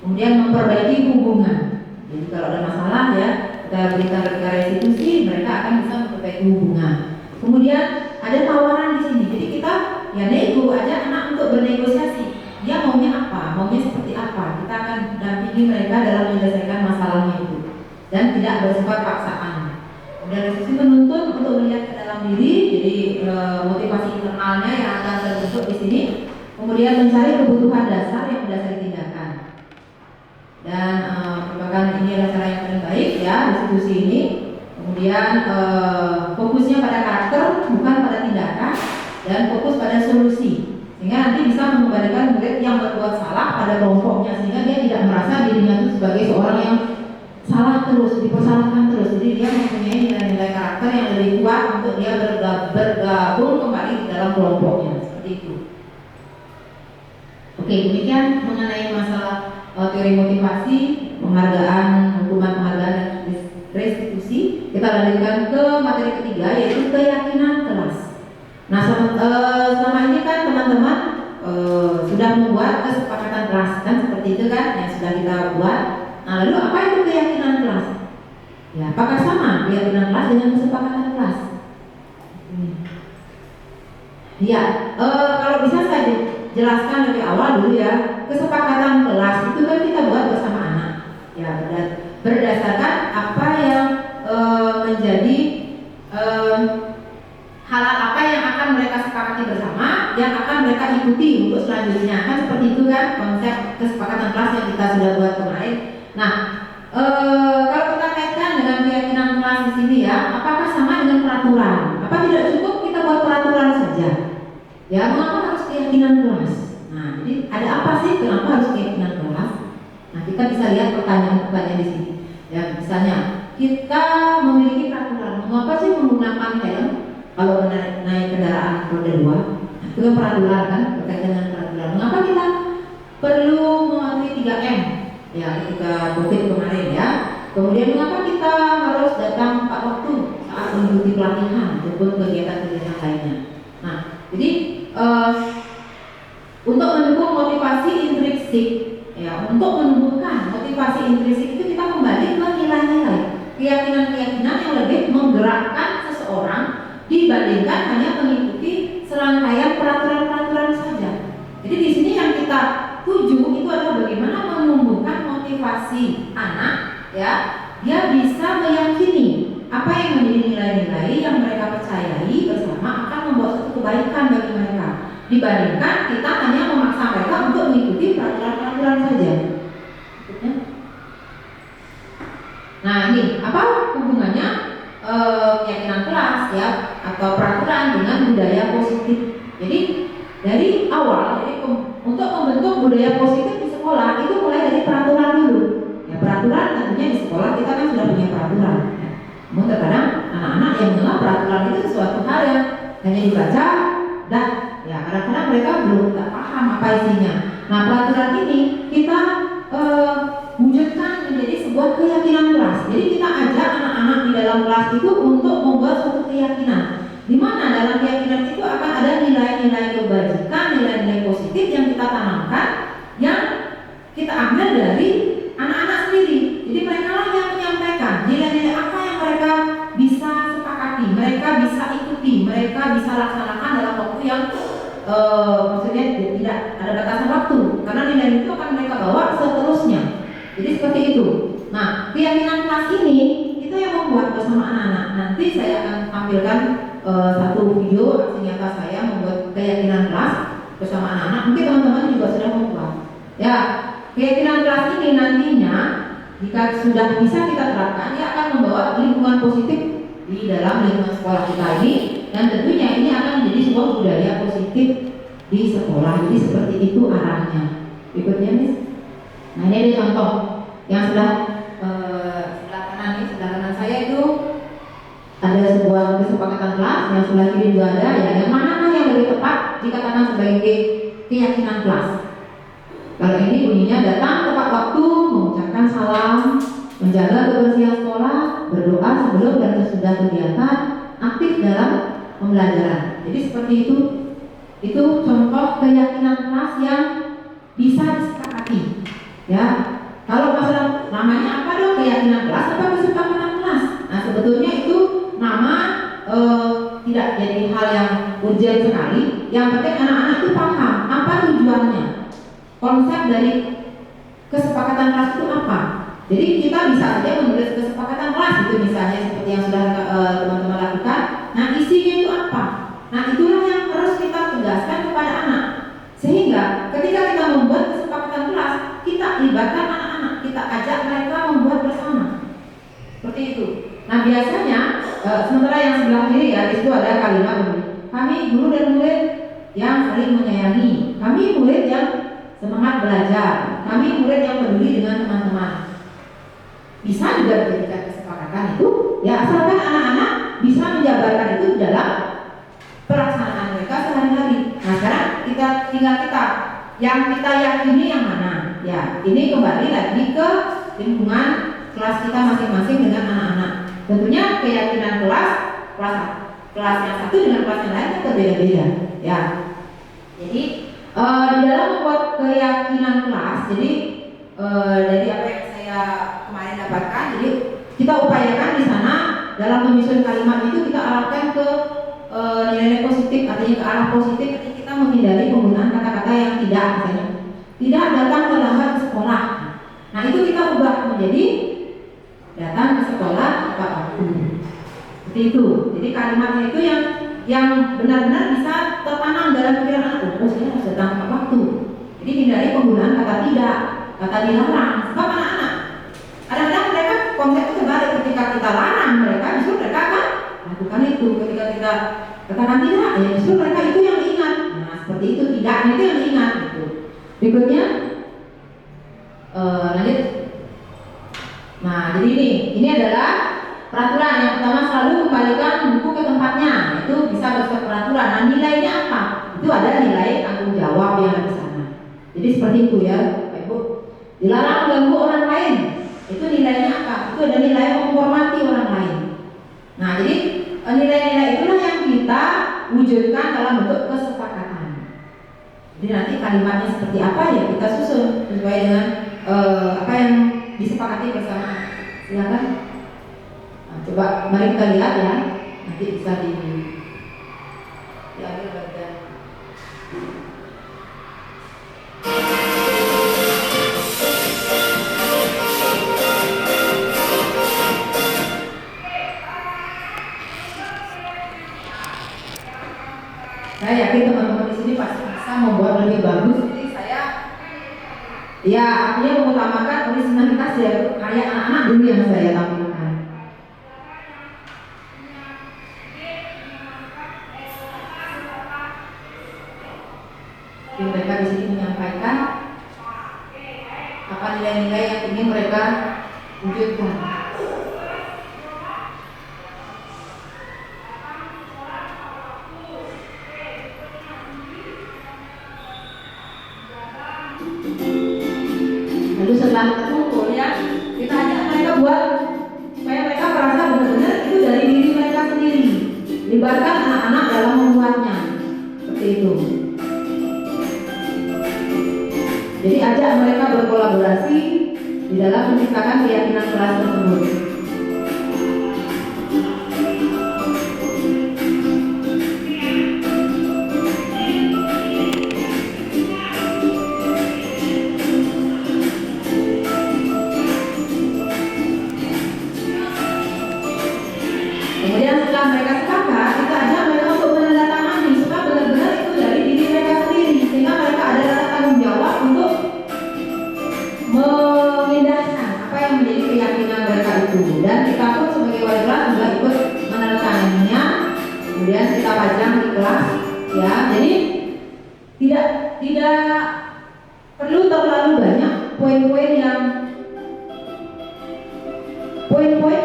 Speaker 3: Kemudian memperbaiki hubungan. Jadi kalau ada masalah, ya, kita berikan restitusi, mereka akan bisa memperbaiki hubungan. Kemudian ada tawaran di sini. Jadi kita ya nego, ajak anak untuk bernegosiasi. Dia maunya apa? Maunya seperti apa? Kita akan dampingi mereka dalam menyelesaikan masalahnya itu dan tidak bersifat paksaan. Kemudian restitusi menuntun untuk melihat ke dalam diri. Jadi motivasi internalnya yang akan terbentuk di sini. Kemudian mencari kebutuhan dasar yang mendasari tindakan. Dan merupakan ini adalah cara yang paling baik, ya, restitusi ini. Kemudian fokusnya pada karakter bukan pada tindakan, dan fokus pada solusi, sehingga nanti bisa mengembalikan murid yang berbuat salah pada kelompoknya, sehingga dia tidak merasa dirinya itu sebagai seorang yang salah terus, dipersalahkan terus. Jadi dia mempunyai nilai-nilai karakter yang lebih kuat untuk dia bergabung kembali di dalam kelompoknya, seperti itu. Oke, demikian mengenai masalah teori motivasi, penghargaan, hukuman penghargaan dan restitusi. Kita lanjutkan ke materi ketiga, yaitu keyakinan kelas. Nah, selama ini kan teman-teman sudah membuat kesepakatan kelas, kan seperti itu kan yang sudah kita buat. Nah, lalu apa itu keyakinan kelas? Ya, apakah sama keyakinan kelas dengan kesepakatan kelas? Ya, kalau bisa saya jelaskan lebih awal dulu, ya. Kesepakatan kelas itu kan kita buat bersama anak, ya, berdasarkan apa yang menjadi hal-hal apa yang akan mereka sepakati bersama, yang akan mereka ikuti untuk selanjutnya. Kan seperti itu kan konsep kesepakatan kelas yang kita sudah buat kemarin. Nah, Kalau kita kaitkan dengan keyakinan kelas di sini ya, apakah sama dengan peraturan? Apa tidak cukup kita buat peraturan saja? Ya, mengapa harus keyakinan kelas? Nah, jadi ada apa sih kenapa harus keyakinan kelas? Nah, kita bisa lihat pertanyaan-pertanyaan di sini. Ya, misalnya kita memiliki peraturan. Mengapa sih menggunakan helm kalau naik kendaraan roda 2? Nah, itu kan peraturan kan, berkaitan dengan peraturan. Mengapa kita perlu mematuhi 3M? Ya, ketika COVID kemarin ya. Kemudian mengapa kita harus datang tepat waktu saat mengikuti pelatihan ataupun kegiatan-kegiatan lainnya? Nah, jadi untuk mendukung motivasi intrinsik, ya, untuk menumbuhkan motivasi intrinsik itu kita kembali ke nilai-nilai, keyakinan-keyakinan yang lebih menggerakkan seseorang dibandingkan hanya mengikuti serangkaian peraturan-peraturan saja. Jadi di sini yang kita tuju itu adalah bagaimana menumbuhkan motivasi anak, ya, dia bisa meyakini apa yang menjadi nilai-nilai yang mereka percayai bersama akan membawa suatu kebaikan bagi mereka, dibandingkan kita hanya memaksa mereka untuk mengikuti peraturan-peraturan saja. Nah, ini apa hubungannya keyakinan kelas ya atau peraturan dengan budaya positif? Jadi dari awal, jadi untuk membentuk budaya positif di sekolah itu mulai dari peraturan dulu. Ya, peraturan tentunya di sekolah kita kan sudah punya peraturan. Ya. Namun terkadang anak-anak yang menganggap peraturan itu sesuatu hal yang hanya dibaca, dan ya kadang-kadang mereka belum paham apa isinya. Nah, peraturan ini kita wujudkan menjadi sebuah keyakinan kelas. Jadi kita ajak anak-anak di dalam kelas itu untuk membuat suatu keyakinan, di mana dalam keyakinan itu akan ada nilai-nilai kebajikan, nilai-nilai positif yang kita tanamkan, yang kita ambil dari anak-anak sendiri. Jadi mereka lah yang menyampaikan nilai-nilai apa yang mereka bisa sepakati, mereka bisa ikuti, mereka bisa laksanakan dalam waktu yang maksudnya tidak ada batasan waktu, karena nilai itu akan mereka bawa seterusnya. Jadi seperti itu. Nah, keyakinan kelas ini itu yang membuat bersama anak-anak. Nanti saya akan tampilkan satu video aksi nyata saya membuat keyakinan kelas bersama anak-anak. Mungkin teman-teman juga sudah membuat. Ya, keyakinan kelas ini nantinya jika sudah bisa kita terapkan, dia akan membawa lingkungan positif di dalam lingkungan sekolah kita ini, dan tentunya ini akan menjadi sebuah budaya positif di sekolah. Jadi seperti itu arahnya. Berikutnya, Miss. Nah, ini ada contoh yang sebelah kanan nih, sebelah kanan saya itu ada sebuah kesepakatan kelas, yang sebelah kiri juga ada. Ya, yang mana yang lebih tepat dikatakan sebagai keyakinan kelas? Kalau ini bunyinya datang tepat waktu, mengucapkan salam, menjaga kebersihan sekolah, berdoa sebelum dan sesudah kegiatan, aktif dalam pembelajaran. Jadi seperti itu. Itu contoh keyakinan kelas yang bisa disepakati. Ya, kalau masalah namanya apa dong, keyakinan kelas apa kesepakatan kelas? Nah, sebetulnya itu nama tidak jadi hal yang urgent sekali. Yang penting anak-anak itu paham apa tujuannya, konsep dari kesepakatan kelas itu apa. Jadi kita bisa saja menulis kesepakatan kelas itu misalnya seperti yang sudah teman-teman lakukan. Nah, isinya itu apa? Nah, itulah yang harus kita tegaskan kepada anak, sehingga ketika kita membuat kesepakatan kelas, kita libatkan anak-anak, kita ajak mereka membuat bersama. Seperti itu. Nah, biasanya sementara yang sebelah kiri ya, di situ ada kalimat begini: kami guru dan murid yang saling menyayangi, kami murid yang semangat belajar, kami murid yang peduli dengan teman-teman. Bisa juga dijadikan kesepakatan itu, ya asalkan anak-anak bisa menjabarkan itu dalam pelaksanaan mereka sehari-hari. Nah, sekarang tinggal kita yang kita yakini yang mana. Ya, ini kembali lagi ke lingkungan kelas kita masing-masing dengan anak-anak. Tentunya keyakinan kelas yang satu dengan kelas yang lain itu berbeda-beda. Ya, jadi di dalam membuat keyakinan kelas, jadi dari apa yang saya kemarin dapatkan, jadi kita upayakan di sana dalam menyusun kalimat itu kita arahkan ke nilai positif, artinya ke arah positif. Artinya kita menghindari penggunaan kata-kata yang tidak, misalnya tidak datang terlambat ke sekolah. Nah, itu kita ubah menjadi datang ke sekolah tepat waktu. Seperti itu. Jadi kalimatnya itu yang benar-benar bisa tertanam dalam pikiran anak. Oh, saya harus datang tepat waktu. Jadi hindari penggunaan kata tidak, kata dilarang. Sebab anak-anak kadang-kadang Karena itu ketika kita katakan tidak, ya justru mereka itu yang ingat. Nah seperti itu, tidaknya itu yang ingat gitu. Berikutnya lanjut. Nah jadi ini adalah peraturan. Yang pertama, selalu kembalikan buku ke tempatnya. Itu bisa bersifat peraturan. Nah nilainya apa? Itu ada nilai tanggung jawab yang ada di sana. Jadi seperti itu ya Bapak Ibu. Dilarang mengganggu orang lain. Itu nilainya apa? Itu ada nilai menghormati orang lain. Nah jadi nilai-nilai itulah yang kita wujudkan dalam bentuk kesepakatan. Jadi nanti kalimatnya seperti apa ya kita susun sesuai dengan apa yang disepakati bersama. Silakan. Nah, coba mari kita lihat ya. Nanti bisa diambil bagian. Saya yakin teman-teman di sini pasti bisa membuat lebih bagus. Jadi saya, ya artinya mengutamakan originalitas ya, kayak anak-anak dulu yang saya tampilkan. Jadi mereka di sini menyampaikan apa nilai-nilai yang ingin mereka wujudkan. Lalu setelah terkumpul ya, kita ajak mereka buat supaya mereka merasa benar-benar itu dari diri mereka sendiri. Libatkan anak-anak dalam membuatnya, seperti itu. Jadi ajak mereka berkolaborasi di dalam menciptakan keyakinan keras tersebut. Kemudian setelah mereka sepakat, kita ajak mereka untuk menandatangani supaya benar-benar itu dari diri mereka sendiri, sehingga mereka ada rasa tanggung jawab untuk memindahkan apa yang menjadi keyakinan mereka itu. Dan kita pun sebagai wali kelas juga ikut menandatanganinya. Kemudian kita pajang di kelas, ya. Jadi tidak perlu terlalu banyak poin-poin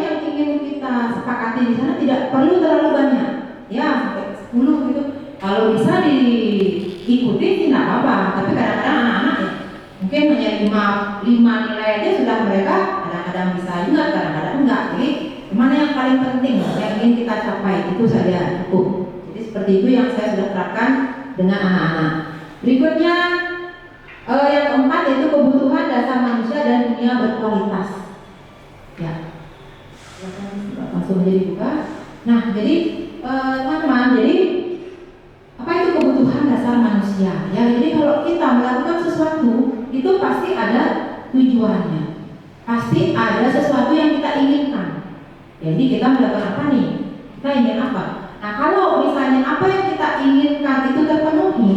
Speaker 3: yang ingin kita sepakati di sana, tidak perlu terlalu banyak, ya sampai 10 gitu. Kalau bisa diikuti tidak apa-apa, tapi kadang-kadang anak-anak ya mungkin hanya 5 nilai aja sudah mereka kadang-kadang bisa ingat, kadang-kadang enggak. Jadi mana yang paling penting yang ingin kita capai itu saja cukup. Jadi seperti itu yang saya sudah terapkan dengan anak-anak. Berikutnya yang keempat yaitu kebutuhan dasar manusia dan dunia berkualitas. Ya. Langsung menjadi buka. Nah, jadi teman-teman, jadi apa itu kebutuhan dasar manusia? Ya, jadi kalau kita melakukan sesuatu itu pasti ada tujuannya, pasti ada sesuatu yang kita inginkan. Jadi kita melakukan apa nih? Kita ingin apa? Nah, kalau misalnya apa yang kita inginkan itu terpenuhi,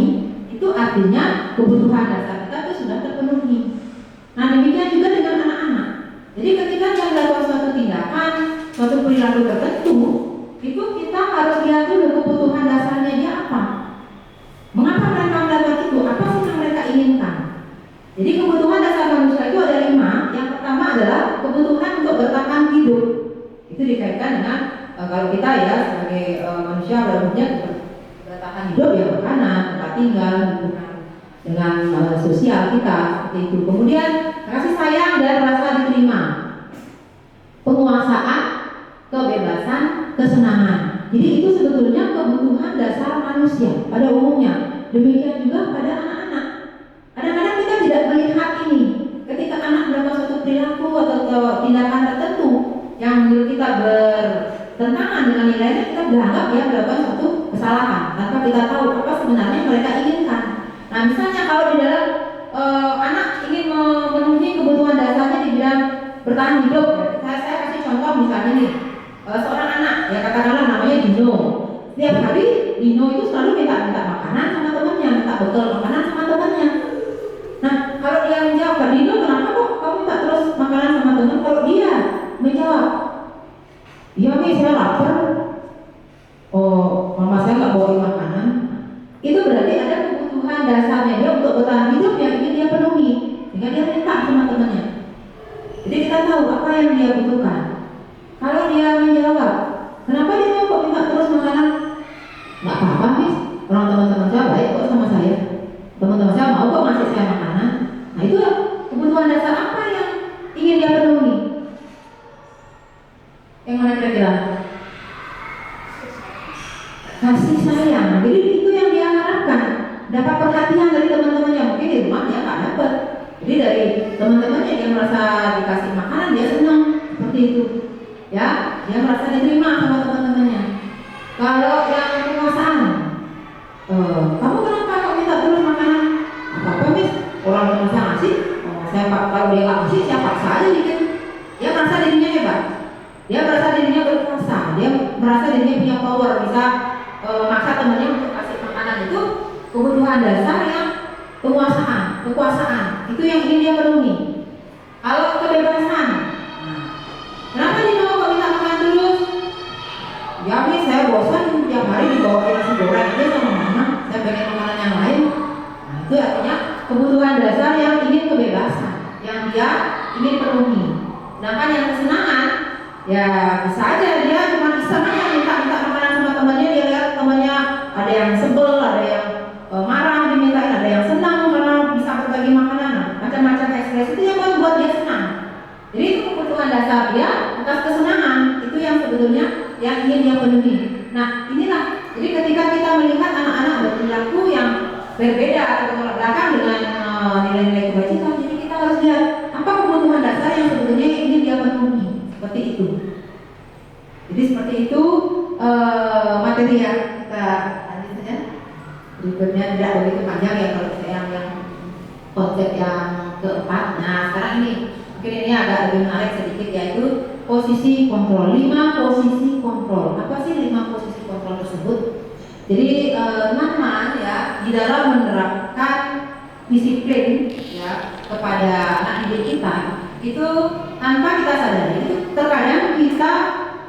Speaker 3: itu artinya kebutuhan dasar kita itu sudah terpenuhi. Nah, demikian juga dengan anak-anak. Jadi ketika dia melakukan suatu tindakan, suatu perilaku tertentu, itu kita harus lihat dulu kebutuhan dasarnya dia apa. Mengapa mereka melakukan itu? Apa sih yang mereka inginkan? Jadi kebutuhan dasar manusia itu ada 5. Yang pertama adalah kebutuhan untuk bertahan hidup. Itu dikaitkan dengan kalau kita ya sebagai manusia pada umumnya bertahan hidup ya makanan, tempat tinggal, hubungan dengan sosial kita seperti itu. Kemudian kasih sayang dan rasa diterima, penguasaan, kebebasan, kesenangan. Jadi itu sebetulnya kebutuhan dasar manusia pada umumnya. Demikian juga pada anak-anak. Kadang-kadang kita tidak melihat ini. Ketika anak melakukan suatu perilaku atau tindakan tertentu yang menurut kita bertentangan dengan nilainya, kita beranggap dia melakukan suatu kesalahan tanpa kita tahu apa sebenarnya mereka inginkan. Nah, misalnya kalau di dalam anak ingin memenuhi kebutuhan dasarnya di bidang bertahan hidup, ya. Saya kasih contoh misalnya nih, seorang anak, ya katakanlah namanya Dino. Setiap hari Dino itu selalu minta makanan sama temannya, minta bekal makanan sama temannya. Nah, kalau dia menjawab, Dino kenapa kok kamu minta terus makanan sama teman? Kalau dia menjawab, iya nih saya lapar,
Speaker 1: orang teman-teman saya baik kok sama saya, teman-teman saya mau kok ngasih saya makanan. Nah itu kebutuhan dasar apa yang ingin dia penuhi? Yang mana kira-kira? Kasih sayang. Jadi itu yang dia harapkan, dapat perhatian dari teman-temannya. Mungkin di rumah dia nggak dapat, jadi dari teman-temannya dia merasa dikasih makanan, dia senang seperti itu. Ya, dia merasa diterima sama teman-temannya. Kalau yang kekuasaan, kamu kenapa kok minta terus makanan? Apa mis? Orang yang saya ngasih, saya kalau dia nggak ngasih, saya paksa aja dikit. Dia merasa dirinya hebat, dia merasa dirinya berkuasa, dia merasa dirinya punya power, bisa maksa temannya untuk kasih makanan. Itu kebutuhan dasar yang kekuasaan, itu yang ingin dia penuhi. Kalau kebebasan, kenapa dia mau kok minta makan terus? Ya mis, saya bosan tiap hari dibawain nasi goreng aja sama mama, saya pengen makanan yang lain. Nah itu artinya kebutuhan dasar yang ingin kebebasan, yang dia ingin penuhi. Sedangkan yang kesenangan, ya bisa aja dia cuma iseng aja minta makanan sama temannya. Dia lihat temannya ada yang sebel, ada yang marah dimintain, ada yang senang karena bisa berbagi makanan. Macam-macam ekspresi itu yang membuat dia senang. Jadi itu kebutuhan dasar dia atas kesenangan, itu yang sebetulnya yang ingin dia penuhi. Nah inilah, jadi ketika kita melihat anak-anak berperilaku yang berbeda atau bertolak belakang dengan nilai-nilai kebajikan, jadi kita harus lihat apa kebutuhan dasar yang sebetulnya ingin dia penuhi. Seperti itu. Jadi seperti itu materi yang kita lanjut saja. Berikutnya tidak begitu panjang ya kalau saya yang konsep yang keempat. Nah sekarang ini mungkin ini agak lebih menarik sedikit, yaitu posisi kontrol. 5 posisi kontrol. Apa sih 5 posisi kontrol tersebut? Jadi teman-teman ya, di dalam menerapkan disiplin ya kepada anak didik kita, itu tanpa kita sadari, itu terkadang kita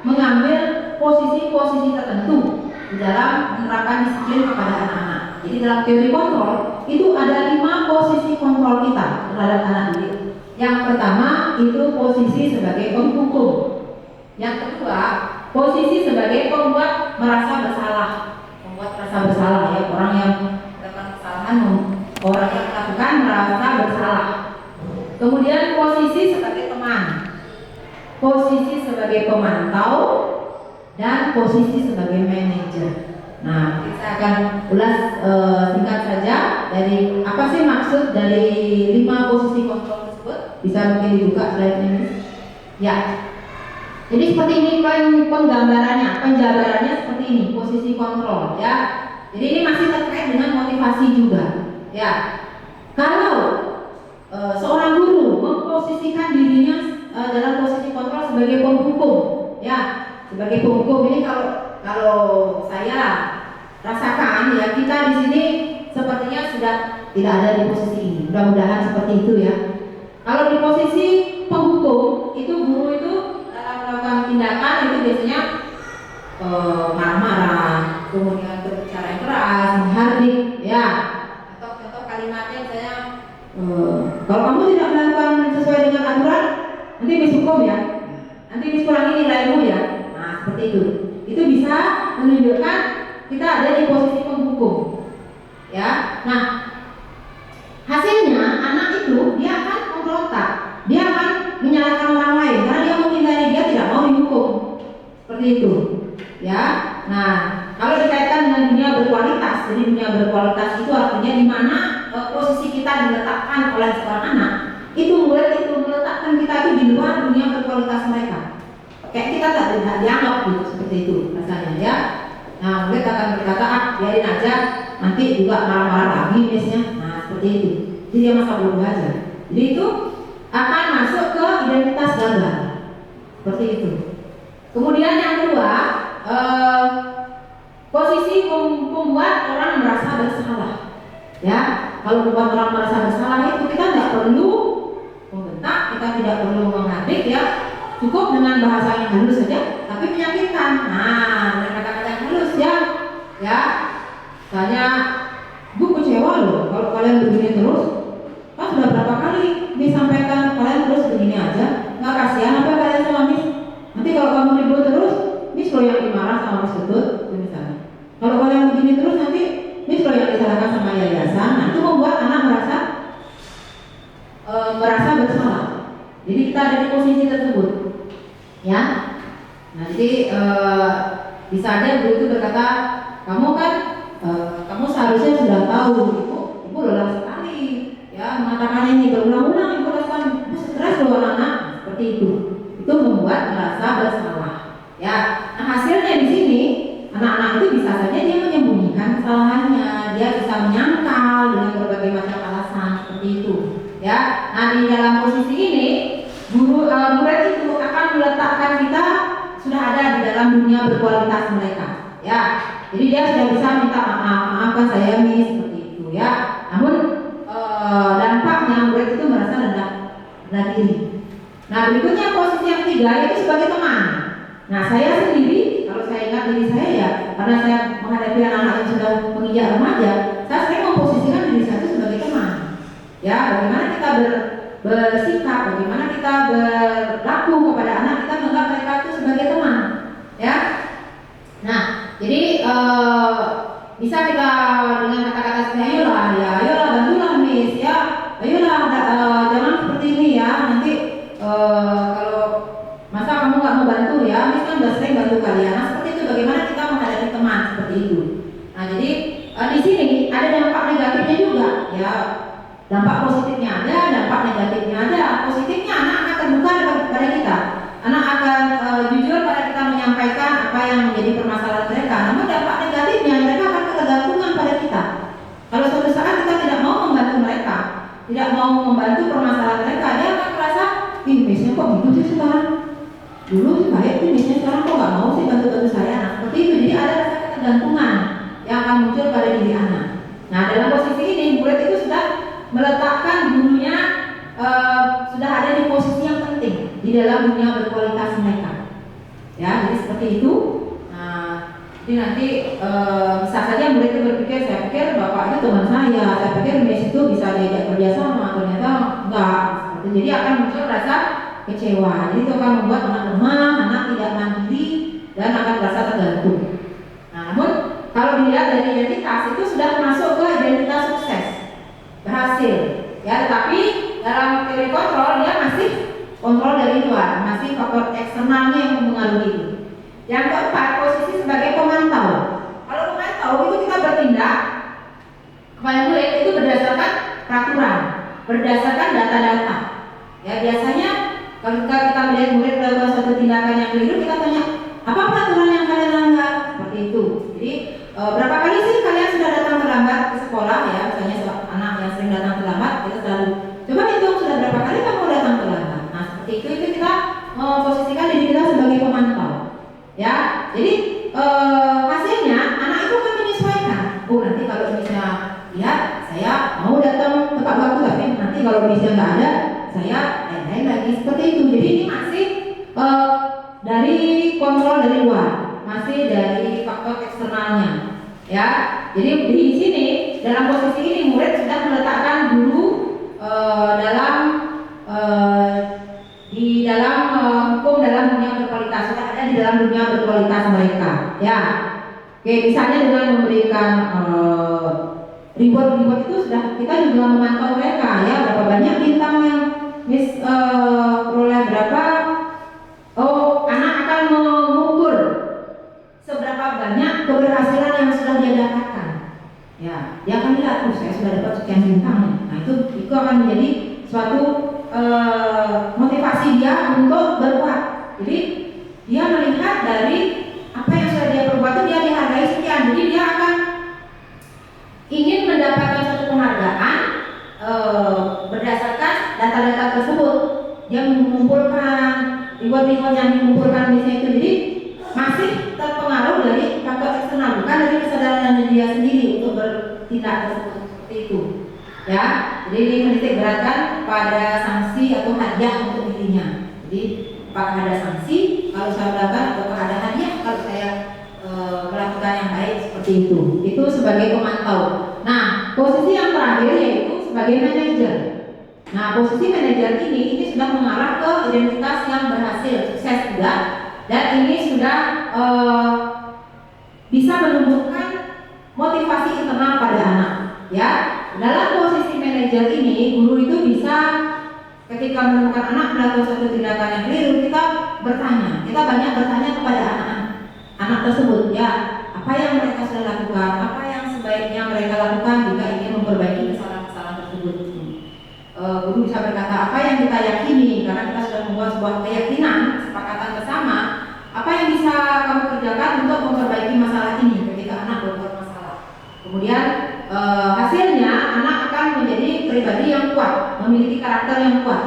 Speaker 1: mengambil posisi-posisi tertentu di dalam menerapkan disiplin kepada anak-anak. Jadi dalam teori kontrol itu ada 5 posisi kontrol kita terhadap anak didik. Yang pertama itu posisi sebagai penghukum. Yang kedua, posisi sebagai pembuat merasa bersalah. Membuat merasa bersalah ya, orang yang melakukan kesalahan, orang yang melakukan merasa bersalah. Kemudian posisi sebagai teman, posisi sebagai pemantau, dan posisi sebagai manajer. Nah, kita akan ulas singkat saja dari apa sih maksud dari 5 posisi kontrol tersebut. Bisa mungkin dibuka slide ini. Ya. Jadi seperti ini penggambarannya, penjabarannya seperti ini, posisi kontrol ya. Jadi ini masih terkait dengan motivasi juga. Ya. Kalau seorang guru memposisikan dirinya dalam posisi kontrol sebagai penghukum, ya, sebagai penghukum ini kalau saya rasakan ya, kita di sini sepertinya sudah tidak ada di posisi ini. Mudah-mudahan seperti itu ya. Kalau di posisi penghukum itu guru itu dalam melakukan tindakan itu biasanya marah-marah, kemudian berbicara yang keras, menghardik, ya. Atau contoh kalimatnya misalnya, kalau kamu tidak melakukan sesuai dengan aturan, nanti Miss hukum ya, nanti Miss kurangi nilaimu ya. Nah seperti itu. Itu bisa menunjukkan kita ada di posisi penghukum, ya. Nah hasilnya anak itu dia akan memberontak, dia akan menyalahkan orang lain karena dia menghindari, dia tidak mau dihukum, seperti itu, ya. Nah kalau dikaitkan dengan dunia berkualitas, jadi dunia berkualitas itu artinya di mana posisi kita diletakkan oleh seorang anak, itu murid itu meletakkan kita itu di luar dunia berkualitas mereka. Kayak kita tidak dianggap gitu, seperti itu rasanya ya. Nah murid akan berkata, biarin aja, nanti juga marah-marah lagi misalnya. Nah seperti itu. Jadi dia masa bodoh aja. Jadi itu akan masuk ke identitas gagal. Seperti itu. Kemudian yang kedua, posisi membuat orang merasa bersalah. Ya, kalau membuat orang merasa bersalah itu kita tidak perlu membentak, kita tidak perlu menghardik ya. Cukup dengan bahasa yang halus saja, tapi menyakitkan. Nah, dengan kata-kata yang halus ya, misalnya, Bu kecewa loh kalau kalian begini terus. Kan sudah berapa kali disampaikan kalian terus begini aja, nggak kasihan apa kalian sama Miss? Nanti kalau kamu ribut terus, Miss lo yang dimarah sama Miss Ketut, misalnya. Kalau kalian begini terus nanti
Speaker 3: Bisa aja guru itu berkata, kamu kan kamu seharusnya sudah tahu. Ibu lelah sekali ya mengatakannya ini berulang-ulang. Ibu rasa stres loh anak-anak, seperti itu. Itu membuat merasa bersalah. Ya, nah hasilnya di sini anak-anak itu bisa saja dia menyembunyikan kesalahannya, dia bisa menyangkal dengan berbagai macam alasan seperti itu. Ya, nah di dalam posisi ini murid itu akan meletakkan kita sudah ada di dalam dunia berkualitas mereka. Ya, jadi dia sudah bisa minta maafkan saya Miss, seperti itu ya. Namun dampaknya murid itu merasa rendah diri. Nah berikutnya posisi yang ketiga yaitu sebagai teman. Nah saya sendiri, kalau saya ingat diri saya ya, karena saya menghadapi anak-anak yang sudah menginjak remaja, saya sering memposisikan diri saya itu sebagai teman. Ya, bagaimana kita bersikap, bagaimana kita berlaku kepada anak, kita menganggap mereka itu sebagai teman. Ya, nah jadi bisa kita dengan kata-kata seperti ayolah bantulah Miss ya, ayolah jangan seperti ini ya, nanti kalau masa kamu nggak mau bantu ya, Miss kan udah sering bantu kalian. Nah seperti itu bagaimana kita menghadapi teman seperti itu. Nah jadi di sini ada dampak negatifnya juga ya, dampak positifnya ada, dampak negatifnya ada. Positifnya anak akan terbuka kepada kita, anak akan jujur pada kita menyampaikan apa yang menjadi permasalahan mereka. Namun dampak negatifnya mereka akan ketergantungan pada kita. Kalau suatu saat kita tidak mau membantu mereka, tidak mau membantu permasalahan mereka, dia akan merasa Miss-nya kok gitu sih sekarang, dulu sih baik tuh Miss-nya, sekarang kok nggak mau sih bantu-bantu saya. Nah seperti itu, jadi ada rasa ketergantungan yang akan muncul pada diri anak. Nah dalam posisi ini murid itu sudah meletakkan gurunya sudah ada di posisi yang penting di dalam dunia berkualitas mereka. Ya, jadi seperti itu. Nah, jadi nanti bisa saja murid itu berpikir, saya pikir bapak itu teman saya pikir Miss itu bisa diajak kerjasama, ternyata enggak. Jadi akan muncul rasa kecewa. Jadi itu akan membuat anak lemah, anak tidak mandiri, dan akan merasa tergantung. Nah, namun kalau dilihat dari identitas itu sudah masuk ke identitas sukses, berhasil. Ya, tetapi dalam teori kontrol dia masih kontrol dari luar, masih faktor eksternalnya yang mempengaruhi itu. Yang keempat, posisi sebagai pemantau. Kalau pemantau itu kita bertindak kepada murid itu berdasarkan peraturan, berdasarkan data-data. Ya biasanya ketika kita melihat murid melakukan suatu tindakan yang keliru, kita tanya apa peraturan yang kalian langgar, seperti itu. Jadi berapa kali sih kalian sudah datang terlambat ke sekolah ya, misalnya anak yang sering datang terlambat, kita selalu coba hitung sudah berapa kali kamu datang terlambat. Nah seperti itu kita memposisikan diri kita sebagai pemantau. Ya, jadi hasilnya anak itu akan menyesuaikan. Oh nanti kalau misalnya lihat saya mau datang tepat waktu, tapi nanti kalau misalnya nggak ada, saya lain lagi, seperti itu. Jadi ini masih dari kontrol dari luar, masih dari faktor eksternalnya. Ya, jadi di sini dalam posisi ini murid sudah meletakkan guru di dalam hukum dalam dunia berkualitas, sudah ada di dalam dunia berkualitas mereka. Ya, oke, misalnya dengan memberikan reward itu sudah kita juga memantau mereka ya, berapa banyak bintang yang Miss peroleh berapa. Oh, anak akan mengukur seberapa banyak keberhasilan yang sudah dia dapatkan. Ya, dia akan lihat, saya sudah dapat sekian bintang. Nah itu akan menjadi suatu motivasi dia untuk berbuat. Jadi dia melihat dari apa yang sudah dia perbuat itu dia dihargai sekian. Jadi dia akan ingin mendapatkan suatu penghargaan berdasarkan data-data tersebut. Dia mengumpulkan reward yang dikumpulkan misalnya itu, jadi masih terpengaruh dari faktor eksternal, bukan dari kesadaran dia sendiri untuk bertindak tersebut, seperti itu. Ya, jadi ini menitik beratkan pada sanksi atau hadiah untuk dirinya. Jadi apakah ada sanksi kalau saya melakukan, atau ada hadiah kalau saya melakukan yang baik, seperti itu. Itu sebagai pemantau. Nah, posisi yang terakhir yaitu sebagai manajer. Nah, posisi manajer ini sudah mengarah ke identitas yang berhasil, sukses juga, dan ini sudah bisa menumbuhkan motivasi internal pada anak. Ya, dalam posisi manajer ini, guru itu bisa ketika menemukan anak melakukan suatu tindakan yang keliru, kita bertanya, kita banyak bertanya kepada anak-anak. anak-anak tersebut, ya apa yang mereka sudah lakukan, apa yang sebaiknya mereka lakukan jika ingin memperbaiki kesalahan-kesalahan tersebut. Guru bisa berkata apa yang kita yakini, karena kita sudah membuat sebuah keyakinan, kesepakatan bersama, apa yang bisa kamu kerjakan untuk memperbaiki masalah ini ketika anak berbuat masalah. Kemudian hasilnya anak akan menjadi pribadi yang kuat, memiliki karakter yang kuat.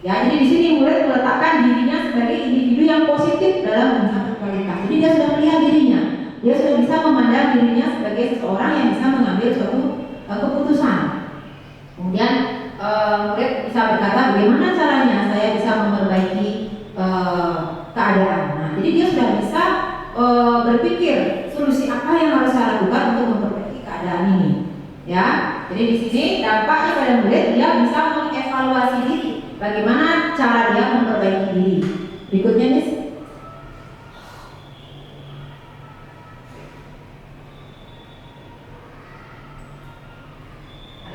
Speaker 3: Ya, jadi di sini murid meletakkan dirinya sebagai individu yang positif dalam jenjang berkualitas. Jadi dia sudah melihat dirinya, dia sudah bisa memandang dirinya sebagai seseorang yang bisa mengambil suatu keputusan. Kemudian murid bisa berkata bagaimana caranya saya bisa memperbaiki keadaan. Nah, jadi dia sudah bisa berpikir solusi apa yang harus saya lakukan untuk memperbaiki keadaan ini. Ya, jadi di sini dampaknya pada murid, dia bisa mengevaluasi diri. Bagaimana cara dia memperbaiki diri? Berikutnya, Miss.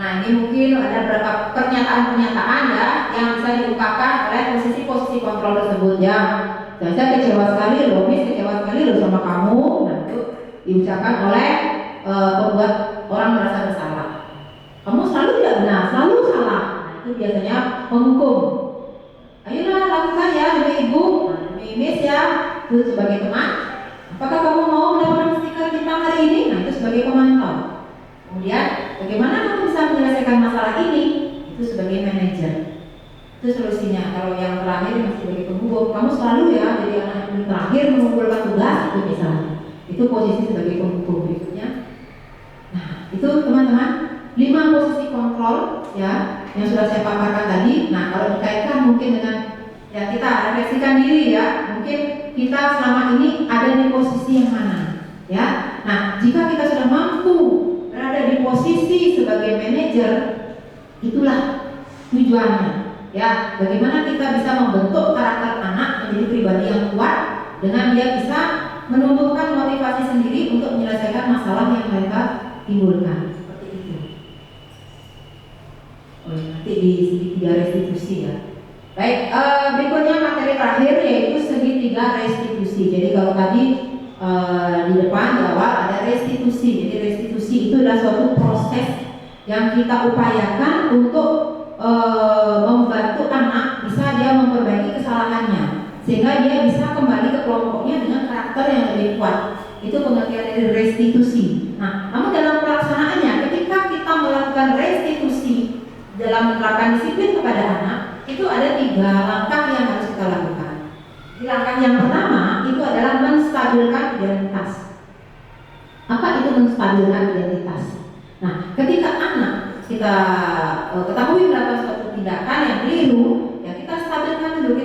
Speaker 3: Nah, ini mungkin ada beberapa pernyataan-pernyataan ya yang bisa diungkapkan oleh posisi-posisi kontrol tersebut ya. Saya kecewa sekali loh, Miss, kecewa sekali loh sama kamu. Nah, itu diucapkan oleh pembuat orang merasa bersalah. Kamu selalu tidak benar, selalu salah. Itu biasanya menghukum. Ayolah lakukan ya demi ibu, demi Miss ya, itu sebagai teman. Apakah kamu mau mendapatkan stiker bintang hari ini? Nah, itu sebagai pemantau. Kemudian bagaimana kamu bisa menyelesaikan masalah ini? Itu sebagai manajer. Itu solusinya. Kalau yang terakhir masih sebagai penghukum, kamu selalu ya jadi anak yang terakhir mengumpulkan tugas itu misalnya. Itu posisi sebagai penghukum. Berikutnya. Nah, itu teman-teman 5 posisi kontrol ya yang sudah saya paparkan tadi. Nah, kalau dikaitkan mungkin dengan ya kita refleksikan diri ya, mungkin kita selama ini ada di posisi yang mana ya. Nah, jika kita sudah mampu berada di posisi sebagai manajer, itulah tujuannya ya. Bagaimana kita bisa membentuk karakter anak menjadi pribadi yang kuat dengan dia bisa menumbuhkan motivasi sendiri untuk menyelesaikan masalah yang mereka timbulkan. Nanti di segitiga restitusi ya. Baik, berikutnya materi terakhir yaitu segitiga restitusi. Jadi kalau tadi di depan di awal ada restitusi. Jadi restitusi itu adalah suatu proses yang kita upayakan untuk membantu anak bisa dia memperbaiki kesalahannya sehingga dia bisa kembali ke kelompoknya dengan karakter yang lebih kuat. Itu pengertian dari restitusi. Nah, namun dalam pelaksanaannya ketika kita melakukan restitusi dalam menerapkan disiplin kepada anak, itu ada 3 langkah yang harus kita lakukan. Di langkah yang pertama itu adalah menstabilkan identitas. Apa itu menstabilkan identitas? Nah, ketika anak kita ketahui melakukan suatu tindakan yang keliru, ya kita stabilkan dulu,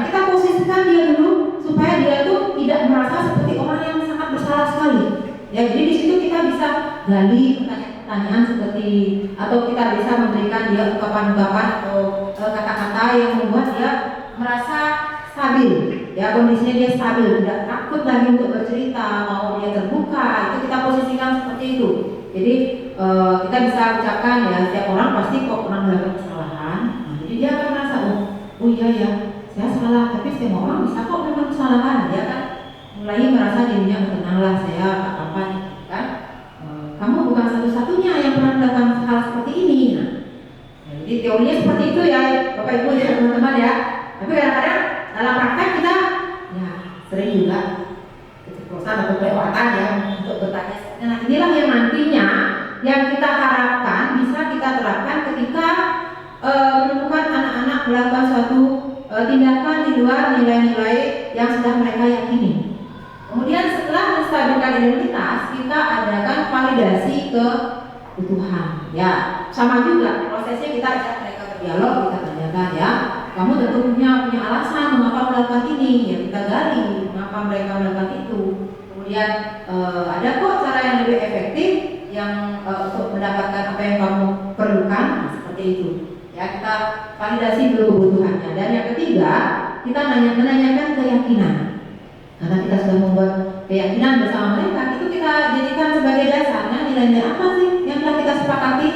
Speaker 3: kita posisikan dia dulu supaya dia tuh tidak merasa seperti orang yang sangat bersalah sekali. Ya, jadi di situ kita bisa gali pertanyaan seperti, atau kita bisa memberikan dia ungkapan-ungkapan atau kata-kata yang membuat dia merasa stabil. Ya, kondisinya dia stabil, tidak takut lagi untuk bercerita, mau dia terbuka. Itu kita posisikan seperti itu. Jadi kita bisa ucapkan ya, setiap orang pasti kok pernah melakukan kesalahan. Nah, jadi dia akan merasa oh iya ya, saya salah, tapi semua orang bisa kok melakukan kesalahan. Dia kan mulai merasa dirinya tenanglah, saya apa nih kan. Kamu bukan satu-satunya yang pernah melakukan hal seperti ini. Nah, jadi teorinya seperti itu ya, Bapak Ibu ya teman-teman ya. Tapi kadang-kadang dalam praktek kita ya sering juga keceplosan atau kelewatan ya untuk bertanya. Nah, inilah yang nantinya yang kita harapkan bisa kita terapkan ketika menemukan anak-anak melakukan suatu tindakan di luar nilai-nilai yang sudah mereka yakini. Kemudian setelah menstabilkan identitas, kita adakan validasi kebutuhan. Ya, sama juga prosesnya kita ajak mereka berdialog, kita tanyakan ya, kamu tentu punya alasan mengapa melakukan ini, ya kita gali mengapa mereka melakukan itu. Kemudian ada kok cara yang lebih efektif yang untuk mendapatkan apa yang kamu perlukan, nah, seperti itu. Ya, kita validasi dulu kebutuhannya. Dan yang ketiga, kita menanyakan keyakinan. Karena kita sudah membuat keyakinan bersama mereka, itu kita jadikan sebagai dasarnya nilai-nilai apa sih yang telah kita sepakati,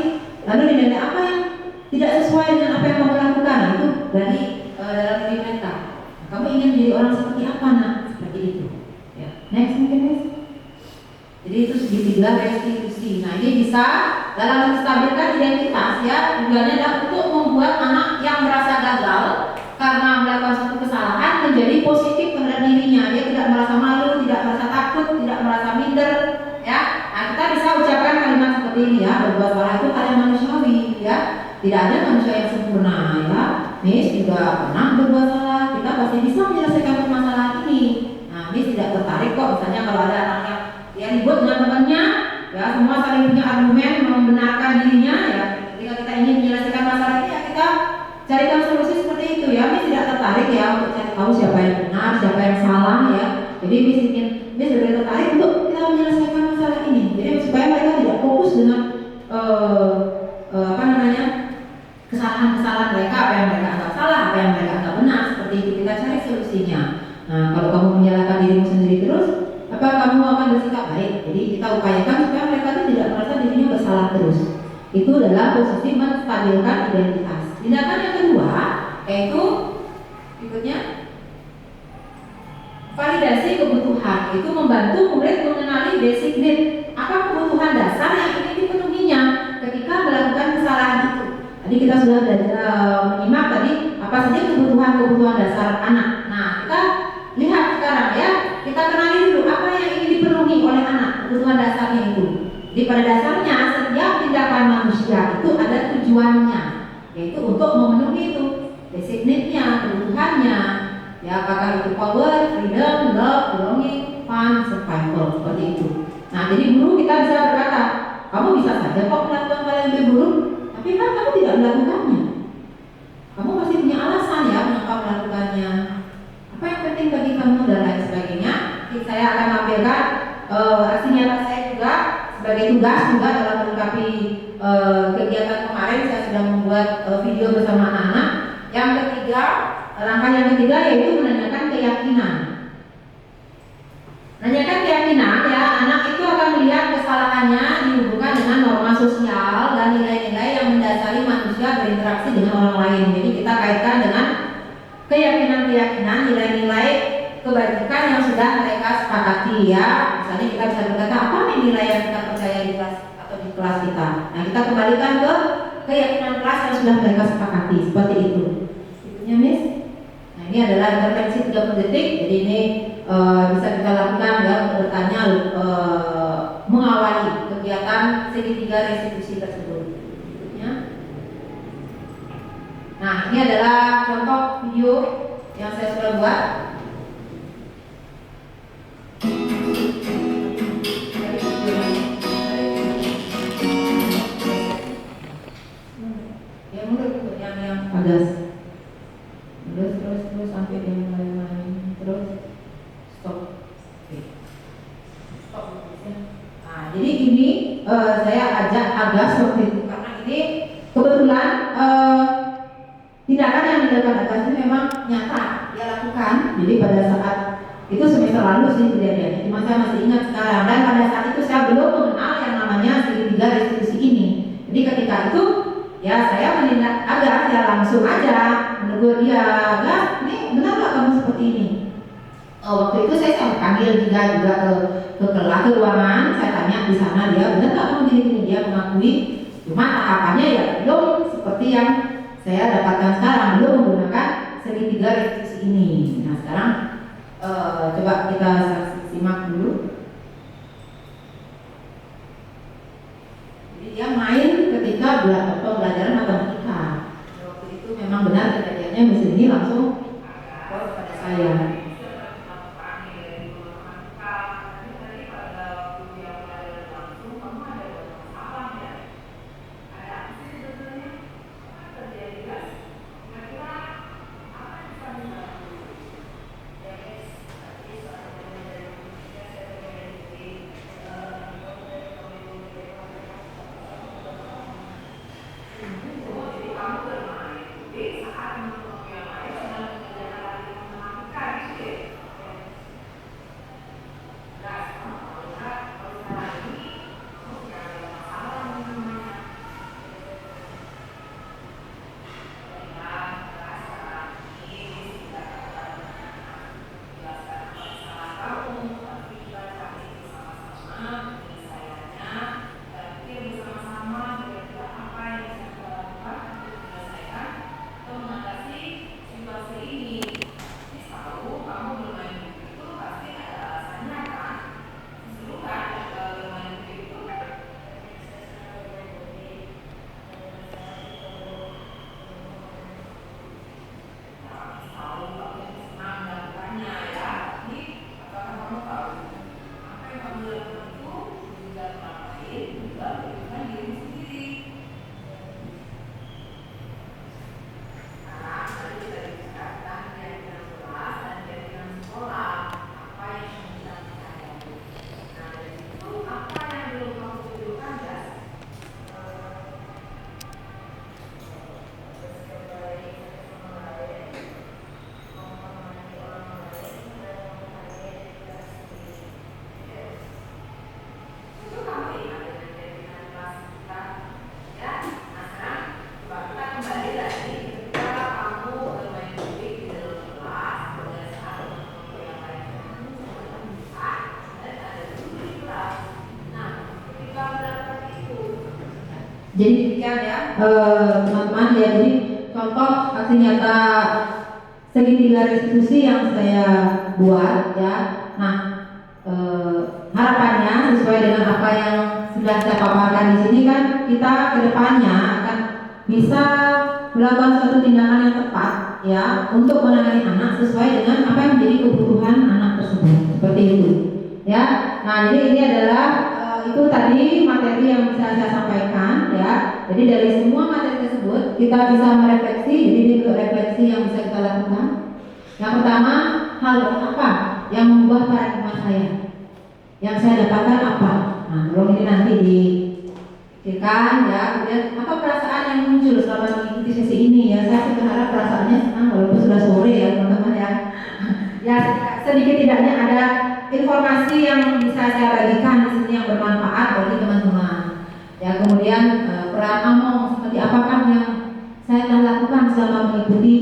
Speaker 3: lalu nilai-nilai apa yang tidak sesuai dengan apa yang kamu lakukan. Nah, itu dari dalam diri mereka. Kamu ingin menjadi Jadi itu segitiga restitusi. Nah ini bisa dalam menstabilkan identitas ya, tujuannya adalah untuk membuat anak yang merasa gagal karena melakukan suatu kesalahan menjadi positif terhadap dirinya. Dia tidak merasa malu, tidak merasa takut, tidak merasa minder ya. Nah kita bisa ucapkan kalimat seperti ini ya, berbuat salah itu hal yang manusiawi ya. Tidak ada manusia yang sempurna ya. Miss juga pernah berbuat salah, kita pasti bisa menyelesaikan permasalahan ini. Nah Miss tidak tertarik kok misalnya kalau ada anak yang ribut dengan temannya ya, semua saling punya argumen membenarkan dirinya ya. Ketika kita ingin menyelesaikan masalah ini ya kita carikan solusi seperti itu ya. Miss tidak tertarik ya untuk cari tahu siapa yang benar, siapa yang salah ya. Jadi Miss lebih tertarik untuk kita menyelesaikan masalah ini. Jadi supaya mereka tidak fokus dengan kesalahan-kesalahan mereka, apa yang mereka anggap salah, apa yang mereka anggap benar, seperti itu kita cari solusinya. Nah kalau kamu menyalahkan dirimu sendiri terus, apa kamu akan bersikap baik? Jadi kita upayakan supaya mereka itu tidak merasa dirinya bersalah terus. Itu adalah posisi menstabilkan identitas. Tindakan yang kedua yaitu berikutnya validasi kebutuhan. Itu membantu murid mengenali basic need, apa kebutuhan dasar yang ingin dipenuhinya ketika melakukan kesalahan itu. Tadi kita sudah menyimak tadi apa saja kebutuhan dasar anak. Nah kita lihat sekarang ya, kita kenali dulu apa yang ingin dipenuhi oleh anak, kebutuhan dasarnya itu. Jadi pada dasarnya setiap tindakan manusia itu ada tujuannya, yaitu untuk memenuhi itu basic need-nya, kebutuhannya. Ya apakah itu power, freedom, love, belonging, fun, survival, seperti itu. Nah jadi guru kita bisa berkata, kamu bisa saja kok melakukan hal yang lebih buruk, tapi kan kamu tidak melakukannya. Kamu masih punya alasan ya mengapa melakukannya. Apa yang penting bagi kamu dan lain sebagainya. Jadi saya akan tampilkan aksi nyata saya juga sebagai tugas juga dalam melengkapi kegiatan kemarin. Saya sudah membuat video bersama anak-anak. Yang ketiga, langkah yang ketiga yaitu menanyakan keyakinan. Menanyakan keyakinan ya, anak itu akan melihat kesalahannya dihubungkan dengan norma sosial dan nilai-nilai yang mendasari manusia berinteraksi dengan orang lain. Jadi kita kaitkan dengan keyakinan-keyakinan, nilai-nilai kebajikan yang sudah mereka sepakati ya. Misalnya kita bisa berkata apa nih nilai yang kita percaya di kelas atau di kelas kita. Nah kita kembalikan ke keyakinan kelas yang sudah mereka sepakati seperti itu. Itunya Miss. Nah ini adalah intervensi 30 detik. Jadi ini bisa kita lakukan ya, bertanya mengawali kegiatan segitiga restitusi tersebut. Berikutnya. Nah ini adalah contoh video yang saya sudah buat. Ya mundur yang padas. Terus sampai dia main terus stop. Oke. Stop. Nah jadi ini saya ajak agak seperti itu karena ini kebetulan tindakan yang dilakukan Agas itu memang nyata dia lakukan. Jadi pada saat itu semester lalu sih kejadiannya, cuma saya masih ingat sekarang. Dan pada saat itu saya belum mengenal yang namanya segitiga restitusi ini. Jadi ketika itu ya saya menindak Agas ya langsung aja menegur dia, Agas, ini benar nggak kamu seperti ini? Waktu itu saya panggil dia juga ke kelas ke ruangan, saya tanya di sana dia benar nggak kamu gini-gini, dia mengakui. Cuma tahapannya ya belum seperti yang saya dapatkan sekarang, belum menggunakan segitiga restitusi ini. Nah sekarang coba kita simak dulu. Jadi dia main ketika pembelajaran matematika. Waktu itu memang benar kejadiannya Miss ini langsung kepada saya.
Speaker 1: Jadi
Speaker 3: Demikian ya.
Speaker 1: teman-teman ya, jadi contoh aksi nyata segitiga restitusi yang saya buat ya. Nah, harapannya sesuai dengan apa yang sudah saya paparkan di sini kan, kita kedepannya akan bisa melakukan suatu tindakan yang tepat ya untuk menangani anak sesuai dengan apa yang menjadi kebutuhan anak tersebut, seperti itu ya. Nah, jadi ini adalah itu tadi materi yang bisa saya sampaikan ya. Jadi dari semua materi tersebut kita bisa merefleksi. Jadi ini untuk refleksi yang bisa kita lakukan. Yang pertama, hal apa yang mengubah paradigma saya? Yang saya dapatkan apa? Nah, tolong ini nanti dipikirkan ya. Kemudian apa perasaan yang muncul selama mengikuti sesi ini ya? Saya berharap perasaannya senang walaupun sudah sore ya teman-teman ya. Ya sedikit tidaknya ada informasi yang bisa saya bagikan di sini yang bermanfaat bagi teman-teman. Ya, kemudian peran Among seperti apakah yang saya telah lakukan selama mengikuti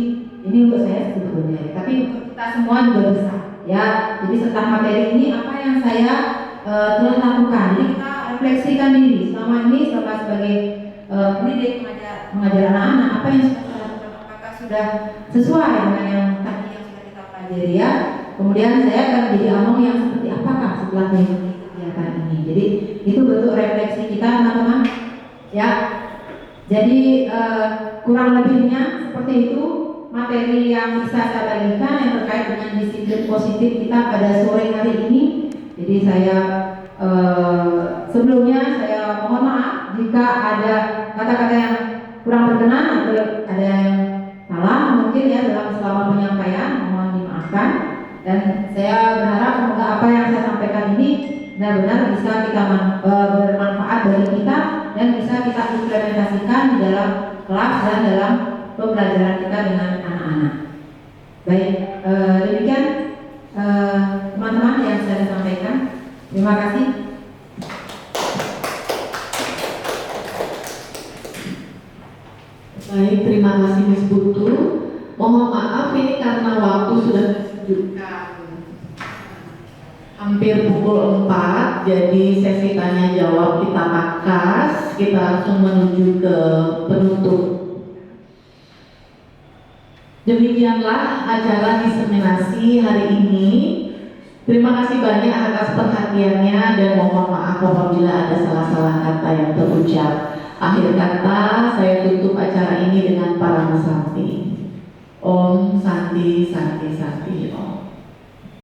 Speaker 1: ini untuk saya sebetulnya, tapi untuk kita semua juga bisa. Ya, jadi setelah materi ini apa yang saya telah lakukan. Jadi kita refleksikan diri selama ini sebagai pendidik mengajar anak-anak, apa yang sudah saya lakukan, apakah sudah sesuai dengan yang tadi yang sudah kita pelajari ya. Kemudian saya akan menjadi Among yang seperti apakah setelah mengikuti kegiatan ini. Jadi itu bentuk refleksi kita teman-teman ya. Jadi kurang lebihnya seperti itu materi yang bisa saya bagikan yang terkait dengan disiplin positif kita pada sore hari ini. Jadi saya sebelumnya saya mohon maaf jika ada kata-kata yang kurang berkenan atau ada yang salah mungkin ya dalam selama penyampaian, mohon dimaafkan. Dan saya berharap semoga apa yang saya sampaikan ini benar-benar bisa kita bermanfaat bagi kita dan bisa kita implementasikan di dalam kelas dan dalam pembelajaran kita dengan anak-anak. Baik, demikian teman-teman yang saya sampaikan. Terima kasih.
Speaker 5: Baik, terima kasih Miss Putu. Mohon maaf ini karena waktu sudah disebutkan hampir pukul 4, jadi sesi tanya jawab kita pangkas, kita langsung menuju ke penutup. Demikianlah acara diseminasi hari ini. Terima kasih banyak atas perhatiannya dan mohon maaf apabila ada salah-salah kata yang terucap. Akhir kata saya tutup acara ini dengan para Santi. Om Santi Santi Santi Om.